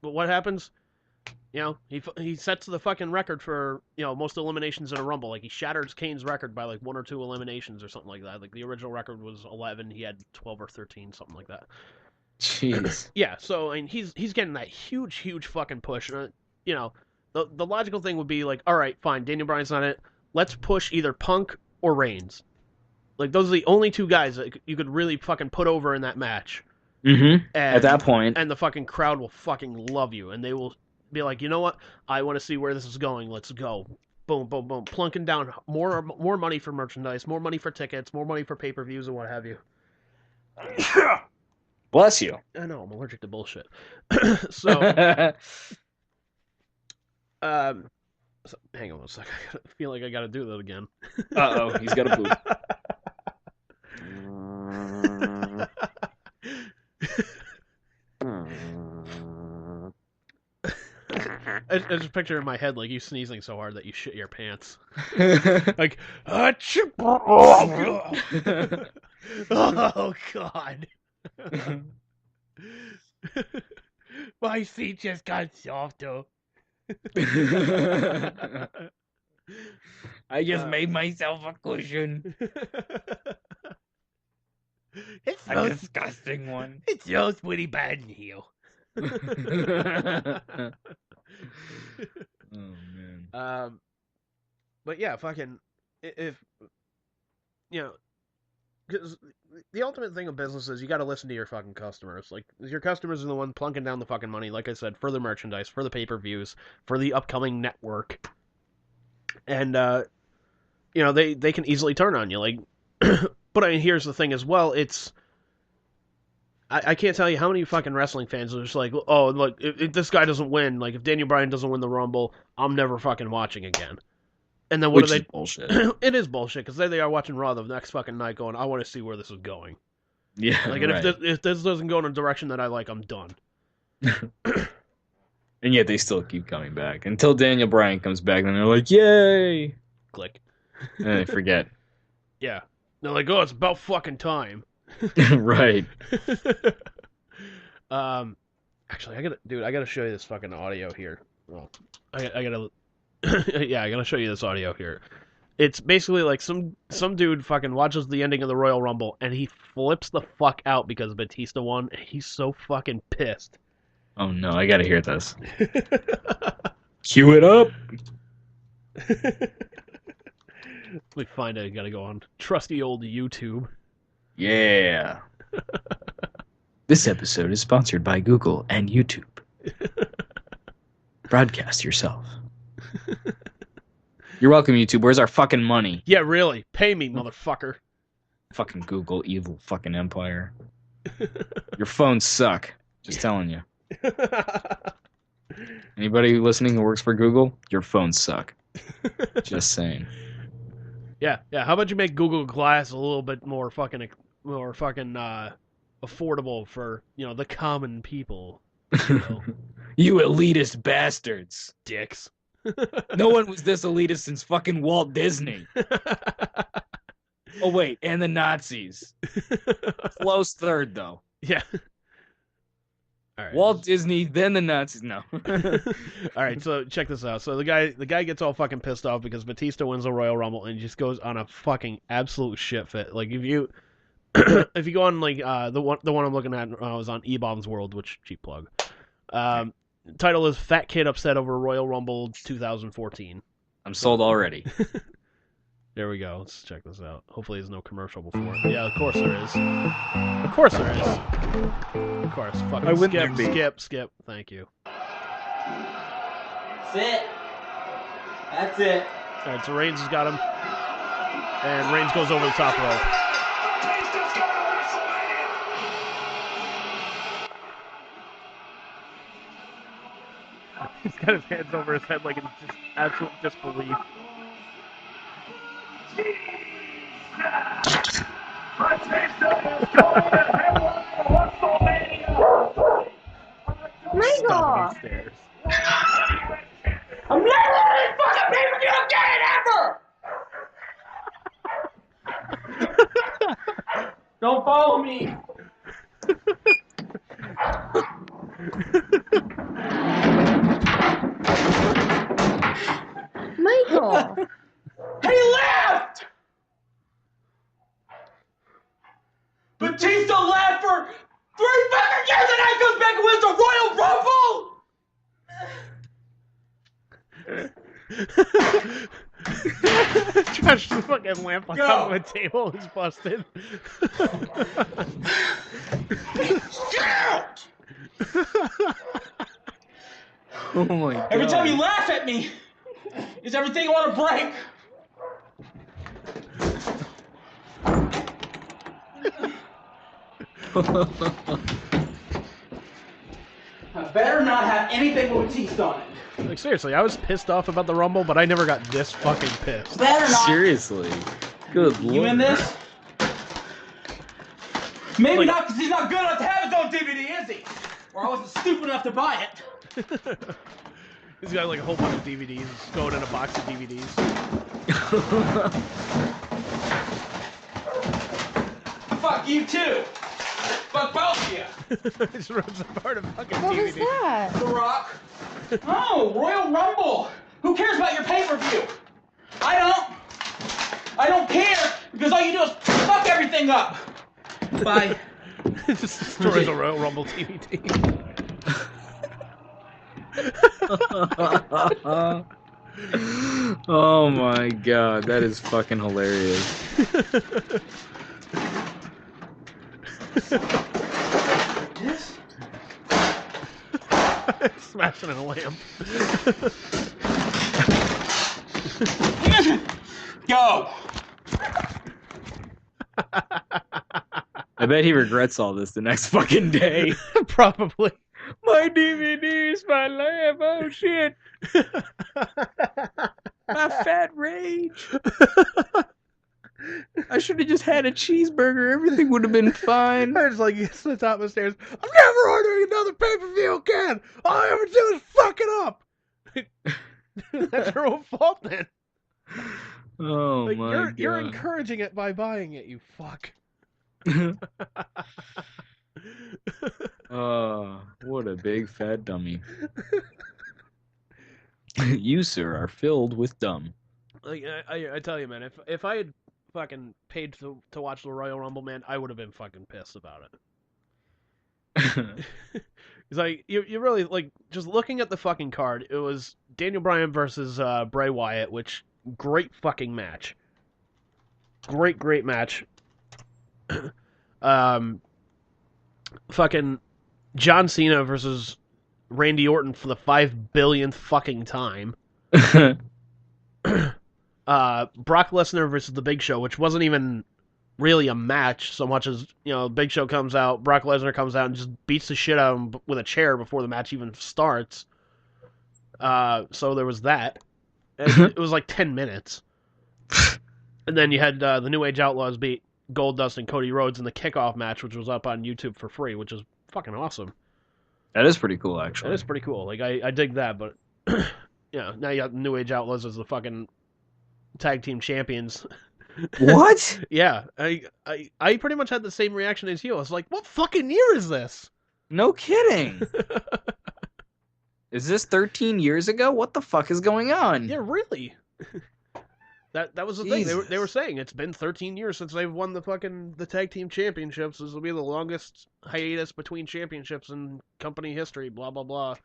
But what happens? He sets the fucking record for most eliminations in a Rumble. Like he shatters Kane's record by like 1 or 2 eliminations or something like that. Like the original record was 11, he had 12 or 13, something like that. Jeez. Yeah, so and he's getting that huge fucking push. The logical thing would be like, all right, fine, Daniel Bryan's not it. Let's push either Punk or Reigns. Like those are the only two guys that you could really fucking put over in that match. Mm-hmm. At that point, and the fucking crowd will fucking love you, and they will be like, you know what? I want to see where this is going. Let's go. Boom, boom, boom. Plunking down more money for merchandise, more money for tickets, more money for pay-per-views, and what have you. Bless you. I know, I'm allergic to bullshit. So, hang on a sec. I feel like I gotta do that again. Uh-oh, he's got a poop. I just picture in my head like you sneezing so hard that you shit your pants. Like, oh god. My seat just got softer. I just made myself a cushion. It's a disgusting one. It smells pretty bad in here. Oh man. But yeah, fucking if because the ultimate thing of business is you got to listen to your fucking customers. Like your customers are the one plunking down the fucking money. Like I said, for the merchandise, for the pay-per-views, for the upcoming network, and they can easily turn on you. Like, but I mean, here's the thing as well. It's I can't tell you how many fucking wrestling fans are just like, oh, look, if this guy doesn't win, like if Daniel Bryan doesn't win the Rumble, I'm never fucking watching again. And then what do they? Bullshit. It is bullshit because they are watching Raw the next fucking night, going, I want to see where this is going. Yeah, like, right. and if this doesn't go in a direction that I like, I'm done. And yet they still keep coming back until Daniel Bryan comes back, and they're like, "Yay!" Click. And they forget. Yeah. They're like, "Oh, it's about fucking time." Right. Actually, I gotta show you this fucking audio here. Well, I gotta, yeah, I gotta show you this audio here. It's basically like some dude fucking watches the ending of the Royal Rumble and he flips the fuck out because Batista won. And he's so fucking pissed. Oh no, I gotta hear this. Cue it up. Let me find it. I gotta go on trusty old YouTube. Yeah. This episode is sponsored by Google and YouTube. Broadcast yourself. You're welcome, YouTube. Where's our fucking money? Yeah, really. Pay me, motherfucker. Fucking Google, evil fucking empire. Your phones suck. Just telling you. Anybody listening who works for Google, your phones suck. Just saying. Yeah. How about you make Google Glass a little bit more fucking affordable for, the common people. You elitist bastards. Dicks. No one was this elitist since fucking Walt Disney. Oh, wait, and the Nazis. Close third, though. Yeah. All right. Walt Disney, then the Nazis. No. All right, so check this out. So the guy gets all fucking pissed off because Batista wins the Royal Rumble and just goes on a fucking absolute shit fit. Like if you if you go on like the one I'm looking at was on E-Bombs World, which cheap plug. Title is Fat Kid Upset Over Royal Rumble 2014. I'm sold already. There we go. Let's check this out. Hopefully there's no commercial before. Yeah, of course there is. Of course there is. Of course. Fucking skip. Thank you. That's it. That's it. All right, so Reigns has got him. And Reigns goes over the top rope. He's got his hands over his head like in just absolute disbelief. Michael! Stairs. I'm never in fucking pay-per-view again, ever! Don't follow me. Michael! He left! Batista left for 3 fucking years and now he comes back and wins the Royal Rumble! Josh, the fucking lamp on top of a table is busted. Oh my god. Every time you laugh at me, is everything you want to break? I better not have anything with Batista on it. Like, seriously, I was pissed off about the Rumble, but I never got this fucking pissed. Better not. Seriously. Good lord. You in this? Maybe not because he's not good enough to have his own DVD, is he? Or I wasn't stupid enough to buy it. He's got like a whole bunch of DVDs. He's going in a box of DVDs. Fuck you too. Fuck both of you. He just rips apart a fucking What DVD. was that? The Rock. Oh, Royal Rumble. Who cares about your pay-per-view? I don't care because all you do is fuck everything up. Bye. Just destroys a Royal Rumble DVD. Oh my god, that is fucking hilarious. This? Smashing a lamp. Go. I bet he regrets all this the next fucking day. Probably. My DVDs, my lamp, oh shit. My fat rage. I should have just had a cheeseburger. Everything would have been fine. I was like, gets to the top of the stairs. I'm never ordering another pay-per-view again. All I ever do is fuck it up. That's your own fault, then. Oh Like, my god. you're encouraging it by buying it, you fuck. Oh, what a big fat dummy. You, sir, are filled with dumb. Like, I tell you, man, if I had fucking paid to watch the Royal Rumble, man, I would have been fucking pissed about it. It's like, you really, like, just looking at the fucking card, it was Daniel Bryan versus Bray Wyatt, which, great fucking match. Great match. Fucking John Cena versus Randy Orton for the 5 billionth fucking time. Brock Lesnar versus The Big Show, which wasn't even really a match so much as, you know, Big Show comes out, Brock Lesnar comes out and just beats the shit out of him with a chair before the match even starts. So there was that. And it was like 10 minutes. And then you had the New Age Outlaws beat Goldust and Cody Rhodes in the kickoff match, which was up on YouTube for free, which is fucking awesome. That is pretty cool, actually. That is pretty cool. Like, I dig that, but yeah, now you got New Age Outlaws as the fucking tag team champions. What? Yeah, I pretty much had the same reaction as you. I was like, what fucking year is this? No kidding. Is this 13 years ago? What the fuck is going on? Yeah, really. That was the thing. They were saying it's been 13 years since they've won the tag team championships. This will be the longest hiatus between championships in company history. Blah blah blah.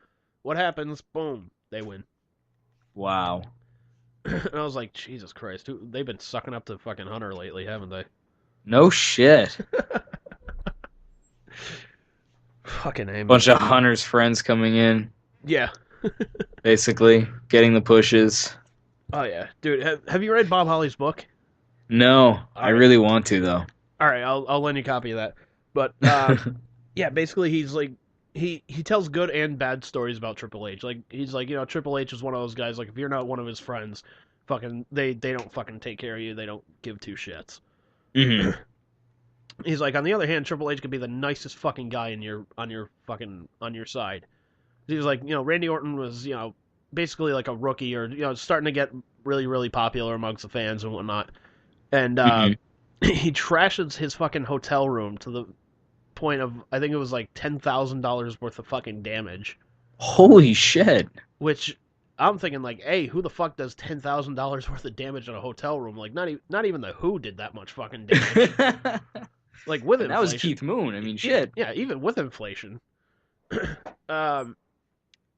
What happens? Boom, they win. Wow. And I was like, Jesus Christ, they've been sucking up to fucking Hunter lately, haven't they? No shit. Fucking A. Bunch of Hunter's friends coming in. Yeah. Basically, getting the pushes. Oh yeah, dude. Have you read Bob Holly's book? No, I really want to though. All right, I'll lend you a copy of that. But yeah, basically he's like he tells good and bad stories about Triple H. Like he's like, you know, Triple H is one of those guys. Like if you're not one of his friends, fucking they don't fucking take care of you. They don't give two shits. Mm-hmm. He's like, on the other hand, Triple H could be the nicest fucking guy on your side. He was like, you know, Randy Orton was, you know, basically like a rookie or, you know, starting to get really, really popular amongst the fans and whatnot. And he trashes his fucking hotel room to the point of, I think it was like $10,000 worth of fucking damage. Holy shit. Which I'm thinking like, hey, who the fuck does $10,000 worth of damage in a hotel room? Like not even the Who did that much fucking damage. Like with inflation. That was Keith Moon. I mean, shit. Yeah, even with inflation.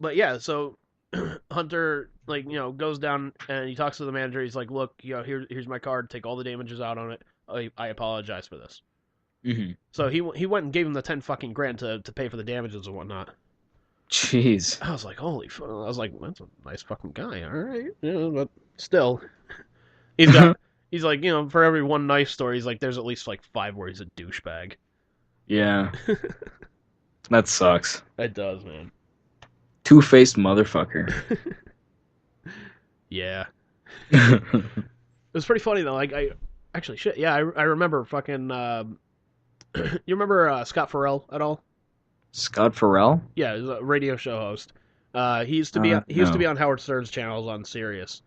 But yeah, so Hunter, like, you know, goes down and he talks to the manager. He's like, look, you know, here's my card. Take all the damages out on it. I apologize for this. Mm-hmm. So he went and gave him the 10 fucking grand to pay for the damages and whatnot. Jeez. I was like, holy fuck. I was like, that's a nice fucking guy. All right. Yeah, but still, he's like, you know, for every one nice story, he's like, there's at least like 5 where he's a douchebag. Yeah. That sucks. It does, man. Two-faced motherfucker. Yeah. It was pretty funny though. Like I remember fucking. You remember Scott Farrell at all? Scott Farrell? Yeah, he's a radio show host. He used to be on Howard Stern's channels on Sirius.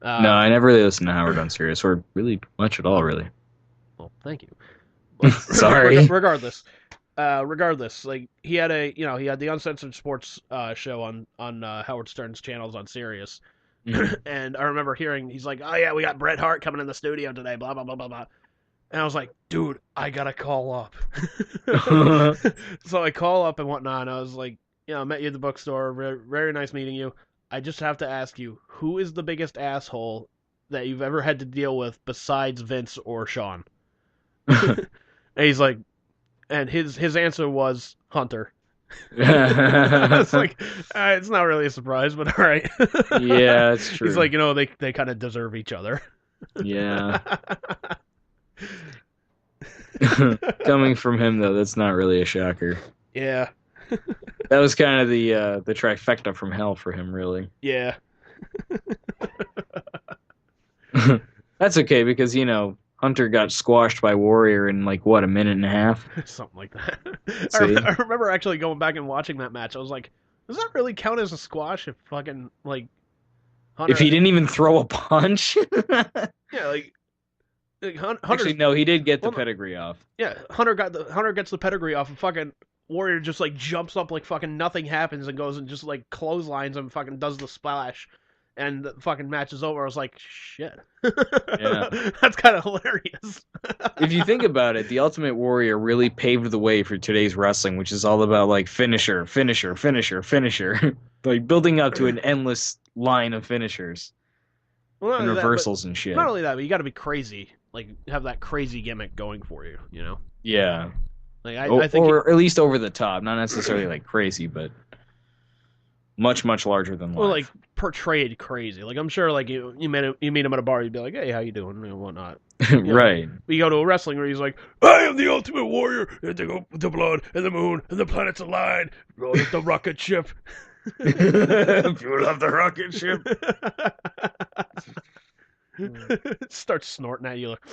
No, I never really listened to Howard on Sirius, or really much at all, really. Well, thank you. But, Sorry. Regardless, like he had the Uncensored Sports show on Howard Stern's channels on Sirius. And I remember hearing, he's like, oh yeah, we got Bret Hart coming in the studio today, blah, blah, blah, blah, blah. And I was like, dude, I gotta call up. So I call up and whatnot, and I was like, you know, I met you at the bookstore, very nice meeting you. I just have to ask you, who is the biggest asshole that you've ever had to deal with besides Vince or Sean? And he's like, and his answer was Hunter. It's like, it's not really a surprise, but all right. Yeah, it's true. He's like, you know, they kind of deserve each other. Yeah. Coming from him, though, that's not really a shocker. Yeah. That was kind of the trifecta from hell for him, really. Yeah. That's okay, because, you know, Hunter got squashed by Warrior in like what, a minute and a half. Something like that. See? I remember actually going back and watching that match. I was like, does that really count as a squash if fucking like Hunter? If he didn't even throw a punch. Yeah, like Hunter. Actually, no, he did get the pedigree off. Yeah, Hunter gets the pedigree off, and fucking Warrior just like jumps up like fucking nothing happens and goes and just like clotheslines him, and fucking does the splash, and the fucking match is over. I was like, shit. Yeah. That's kind of hilarious. If you think about it, the Ultimate Warrior really paved the way for today's wrestling, which is all about like finisher, like building up to an endless line of finishers and reversals and shit. Not only that, but you got to be crazy, like have that crazy gimmick going for you, you know? Yeah. Like I think, or at least over the top, not necessarily like crazy, but much larger than life. or like portrayed crazy. Like I'm sure, like you meet him at a bar, you'd be like, hey, how you doing, and whatnot. You know? Right. But you go to a wrestling where he's like, I am the Ultimate Warrior, and the blood and the moon and the planets align, roll up the rocket ship. Fuel up the rocket ship. Starts snorting at you like,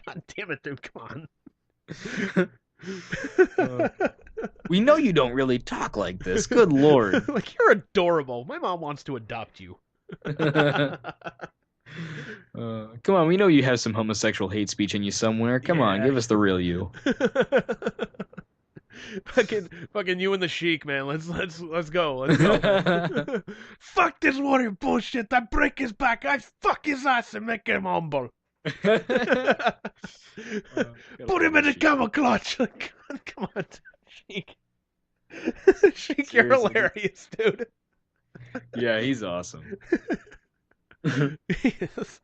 God damn it, dude, come on. We know you don't really talk like this. Good Lord. Like, you're adorable. My mom wants to adopt you. Come on, we know you have some homosexual hate speech in you somewhere. Come on, give us the real you. Fucking you and the Sheik, man. Let's go. Let's go. Fuck this warrior bullshit. I break his back. I fuck his ass and make him humble. Put him in the camel clutch. Come on, Sheik. Sheik, you're hilarious, dude. Yeah, he's awesome. Yes.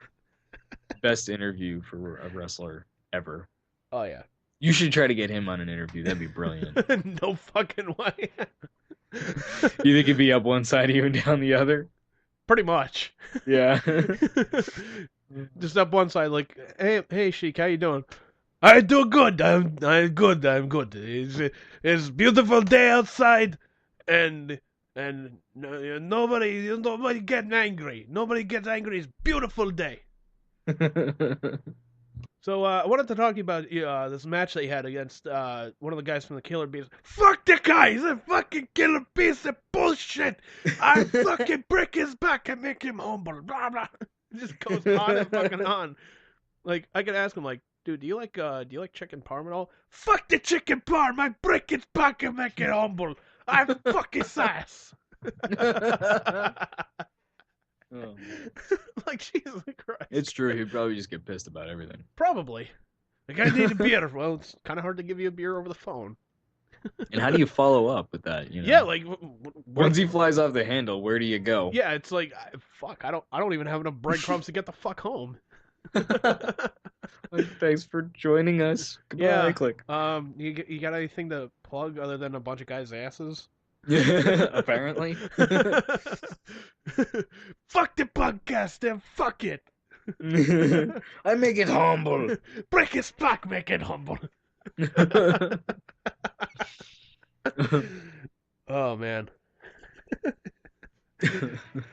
Best interview for a wrestler ever. Oh yeah. You should try to get him on an interview. That'd be brilliant. No fucking way. You think he'd be up one side of you and down the other? Pretty much. Yeah. Just up one side, like, hey, Sheik, how you doing? I do good. I'm good. It's a beautiful day outside, and nobody getting angry. Nobody gets angry. It's a beautiful day. So I wanted to talk to you about this match that you had against one of the guys from the Killer Bees. Fuck the guy! He's a fucking killer piece of bullshit! I fucking break his back and make him humble. Blah blah. It just goes on and fucking on. Like I could ask him, like, dude, do you like chicken parm at all? Fuck the chicken parm! I break his back and make it humble. I fuck his ass. Oh, Like, Jesus Christ. it's true. He'd probably just get pissed about everything. Probably. Like, I need a beer. Well, it's kind of hard to give you a beer over the phone. And how do you follow up with that? You know? Yeah, like Once he flies off the handle, where do you go? yeah, it's like fuck. I don't even have enough breadcrumbs to get the fuck home. Like, thanks for joining us. Goodbye. Yeah. Click. You got anything to plug other than a bunch of guys' asses? Apparently. Fuck the podcast, then fuck it. I make it humble. Break his back, make it humble. Oh man.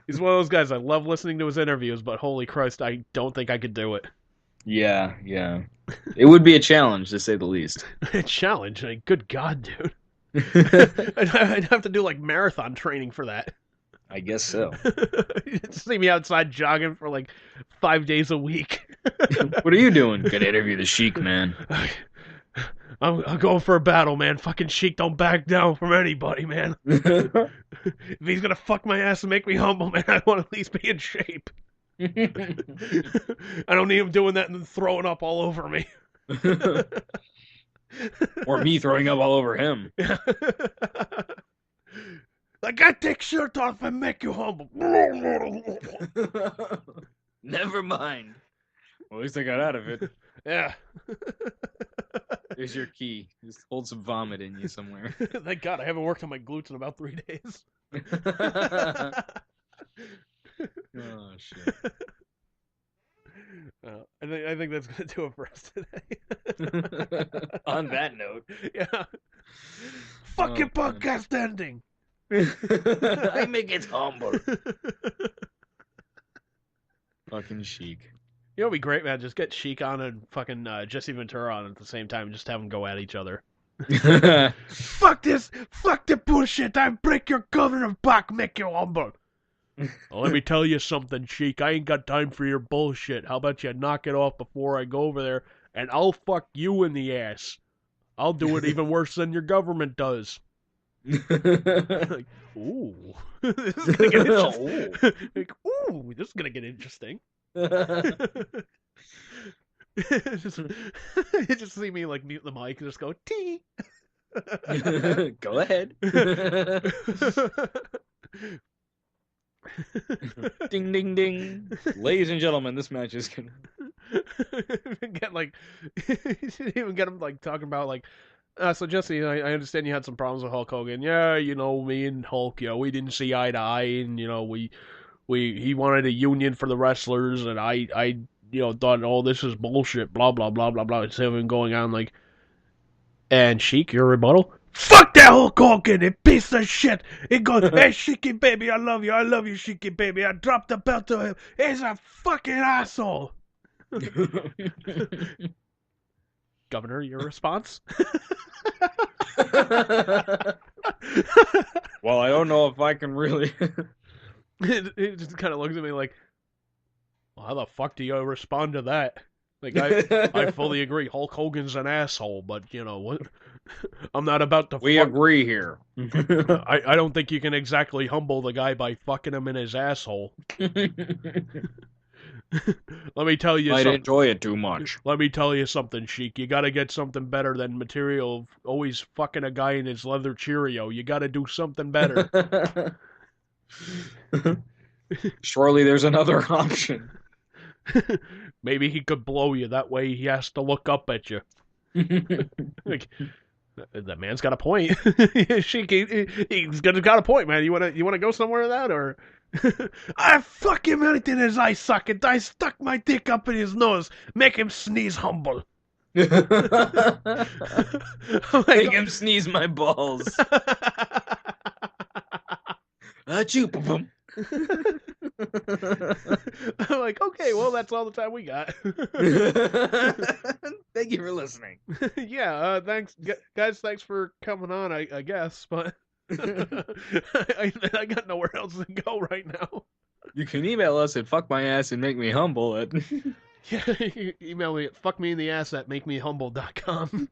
He's one of those guys. I love listening to his interviews, but holy Christ, I don't think I could do it. Yeah. It would be a challenge, to say the least. A challenge? Like, good God, dude. I'd have to do like marathon training for that. I guess so. You'd see me outside jogging for like 5 days a week. What are you doing? Gonna interview the Sheik, man. I'm going for a battle, man. Fucking Sheik don't back down from anybody, man. If he's gonna fuck my ass and make me humble, man, I want to at least be in shape. I don't need him doing that and then throwing up all over me. Or me throwing up all over him. Like, I take shirt off and make you humble. Never mind. Well, at least I got out of it. Yeah. There's your key. Just hold some vomit in you somewhere. Thank God I haven't worked on my glutes in about 3 days. Oh, shit. I think that's going to do it for us today. On that note. Yeah. Fucking podcast ending. I make it humble. Fucking Sheik. You know, it'd be great, man. Just get Sheik on and fucking Jesse Ventura on at the same time. Just have them go at each other. Fuck this! Fuck the bullshit! I break your governor back, make you humble. Well, let me tell you something, Sheik. I ain't got time for your bullshit. How about you knock it off before I go over there, and I'll fuck you in the ass. I'll do it even worse than your government does. Like, ooh, this is gonna get interesting. Like, ooh, this is gonna get interesting. You just see me like mute the mic and just go tee. Go ahead. Ding ding ding. Ladies and gentlemen, this match is gonna get like even get him like talking about like so Jesse, I understand you had some problems with Hulk Hogan. Yeah, you know, me and Hulk, you know, we didn't see eye to eye, and you know, he wanted a union for the wrestlers, and I you know, thought, oh, this is bullshit, blah blah blah blah blah. It's even going on like, and Sheik, your rebuttal. Fuck that Hulk Hogan, you piece of shit! He goes, hey, Sheiky baby, I love you, Sheiky baby. I dropped the belt to him. He's a fucking asshole. Governor, your response? Well, I don't know if I can really. It just kind of looks at me like, well, how the fuck do you respond to that? Like, I fully agree. Hulk Hogan's an asshole, but you know what? I'm not about to. We agree here. I don't think you can exactly humble the guy by fucking him in his asshole. Let me tell you Might something. enjoy it too much. Let me tell you something, Sheik. You gotta get something better than material of always fucking a guy in his leather Cheerio. You gotta do something better. Surely there's another option. Maybe he could blow you. That way he has to look up at you. Like, that man's got a point. Sheik, he's got a point, man. You wanna go somewhere with that, or? I fuck him right in his eye socket. I stuck my dick up in his nose. Make him sneeze humble. Make him sneeze my balls. Achoo, boom. I'm like, okay, well, that's all the time we got. Thank you for listening. Yeah, thanks, guys. Thanks for coming on. I guess, but I got nowhere else to go right now. You can email us at fuckmyassandmakemehumble at. Yeah, email me at fuckmeintheass@makemehumble.com.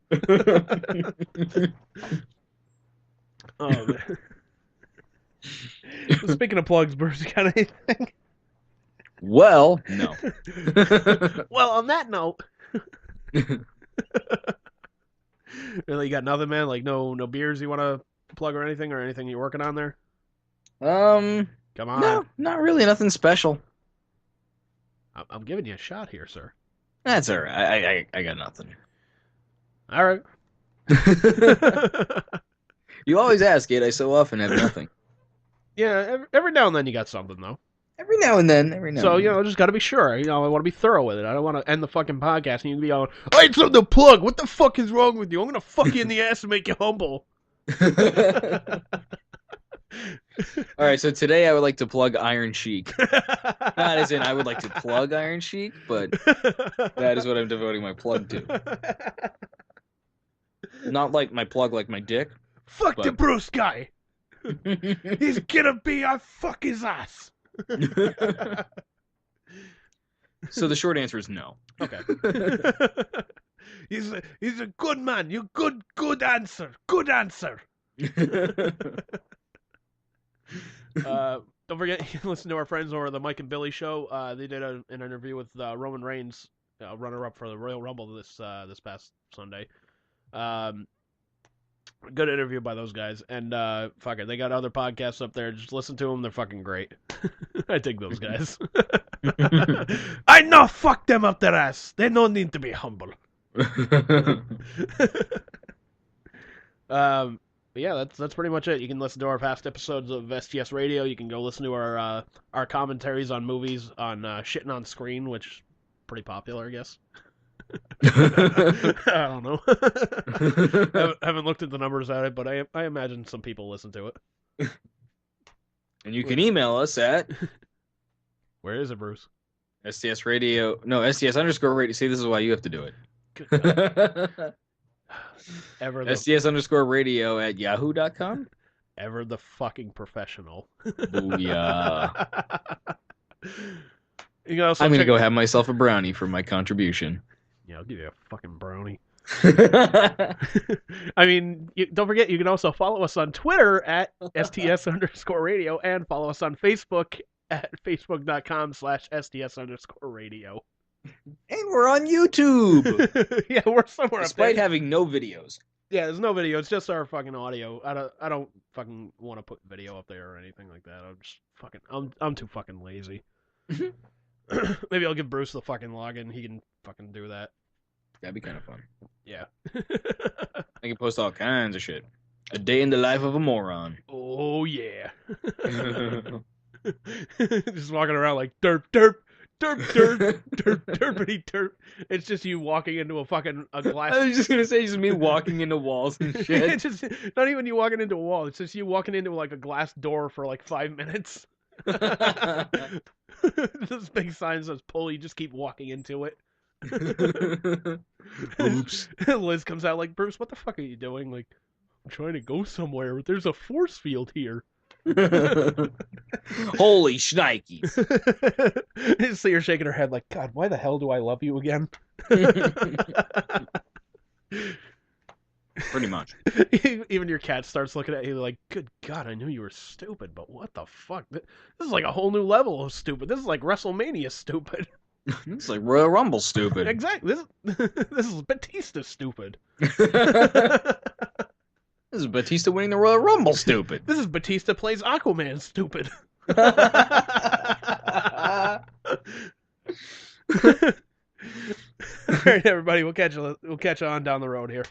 Oh man. Speaking of plugs, Bruce, you got anything? Well, no. Well, on that note, really, you got nothing, man? Like no beers you want to plug or anything you're working on there? Come on. No, not really. Nothing special. I'm giving you a shot here, sir. That's all right. I got nothing. All right. You always ask it. I so often have nothing. Yeah, every now and then you got something, though. Every now and then. So, you know, just got to be sure. You know, I want to be thorough with it. I don't want to end the fucking podcast and you can be going, I had something to plug. What the fuck is wrong with you? I'm going to fuck you in the ass and make you humble. All right, so today I would like to plug Iron Sheik. Not as in I would like to plug Iron Sheik, but that is what I'm devoting my plug to. Not like my plug like my dick. Fuck the Bruce guy. He's gonna be, I fuck his ass. So the short answer is no. Okay. He's a good man. You good answer. Good answer. Don't forget, you can listen to our friends over the Mike and Billy show. They did an interview with Roman Reigns, runner-up for the Royal Rumble this past Sunday. Good interview by those guys, and fuck it, they got other podcasts up there. Just listen to them; they're fucking great. I dig those guys. I know, fuck them up their ass. They don't need to be humble. But yeah, that's pretty much it. You can listen to our past episodes of STS Radio. You can go listen to our commentaries on movies on Shitting on Screen, which is pretty popular, I guess. I don't know. haven't looked at the numbers at it, but I imagine some people listen to it. And you can email us at... Where is it, Bruce? STS Radio. No, STS underscore radio. See, this is why you have to do it. Good God. Ever the STS underscore radio at yahoo.com. ever the fucking professional. Booyah. You can also I'm going to check- go have myself a brownie for my contribution. Yeah, I'll give you a fucking brownie. I mean, don't forget, you can also follow us on Twitter at STS_radio and follow us on Facebook at facebook.com/STS_radio. And we're on YouTube. Yeah, we're somewhere Despite up there. having no videos. Yeah, there's no video. It's just our fucking audio. I don't fucking want to put video up there or anything like that. I'm just fucking. I'm too fucking lazy. Maybe I'll give Bruce the fucking login. He can fucking do that. That'd be kind of fun. Yeah. I can post all kinds of shit. A day in the life of a moron. Oh yeah. Just walking around like derp derp derp derp derp derpity derp. It's just you walking into a glass. I was just gonna say, just me walking into walls and shit. It's just not even you walking into a wall. It's just you walking into like a glass door for like 5 minutes. This big sign says pull. You just keep walking into it. Oops. Liz comes out like, Bruce, what the fuck are you doing? Like, I'm trying to go somewhere. There's a force field here. Holy shnikes. So you're shaking her head like, God, why the hell do I love you again? Pretty much. Even your cat starts looking at you like, good God, I knew you were stupid, but what the fuck? This is like a whole new level of stupid. This is like WrestleMania stupid. It's like Royal Rumble stupid. Exactly. This is Batista stupid. This is Batista winning the Royal Rumble stupid. This is Batista plays Aquaman stupid. All right, everybody, we'll catch you on down the road here.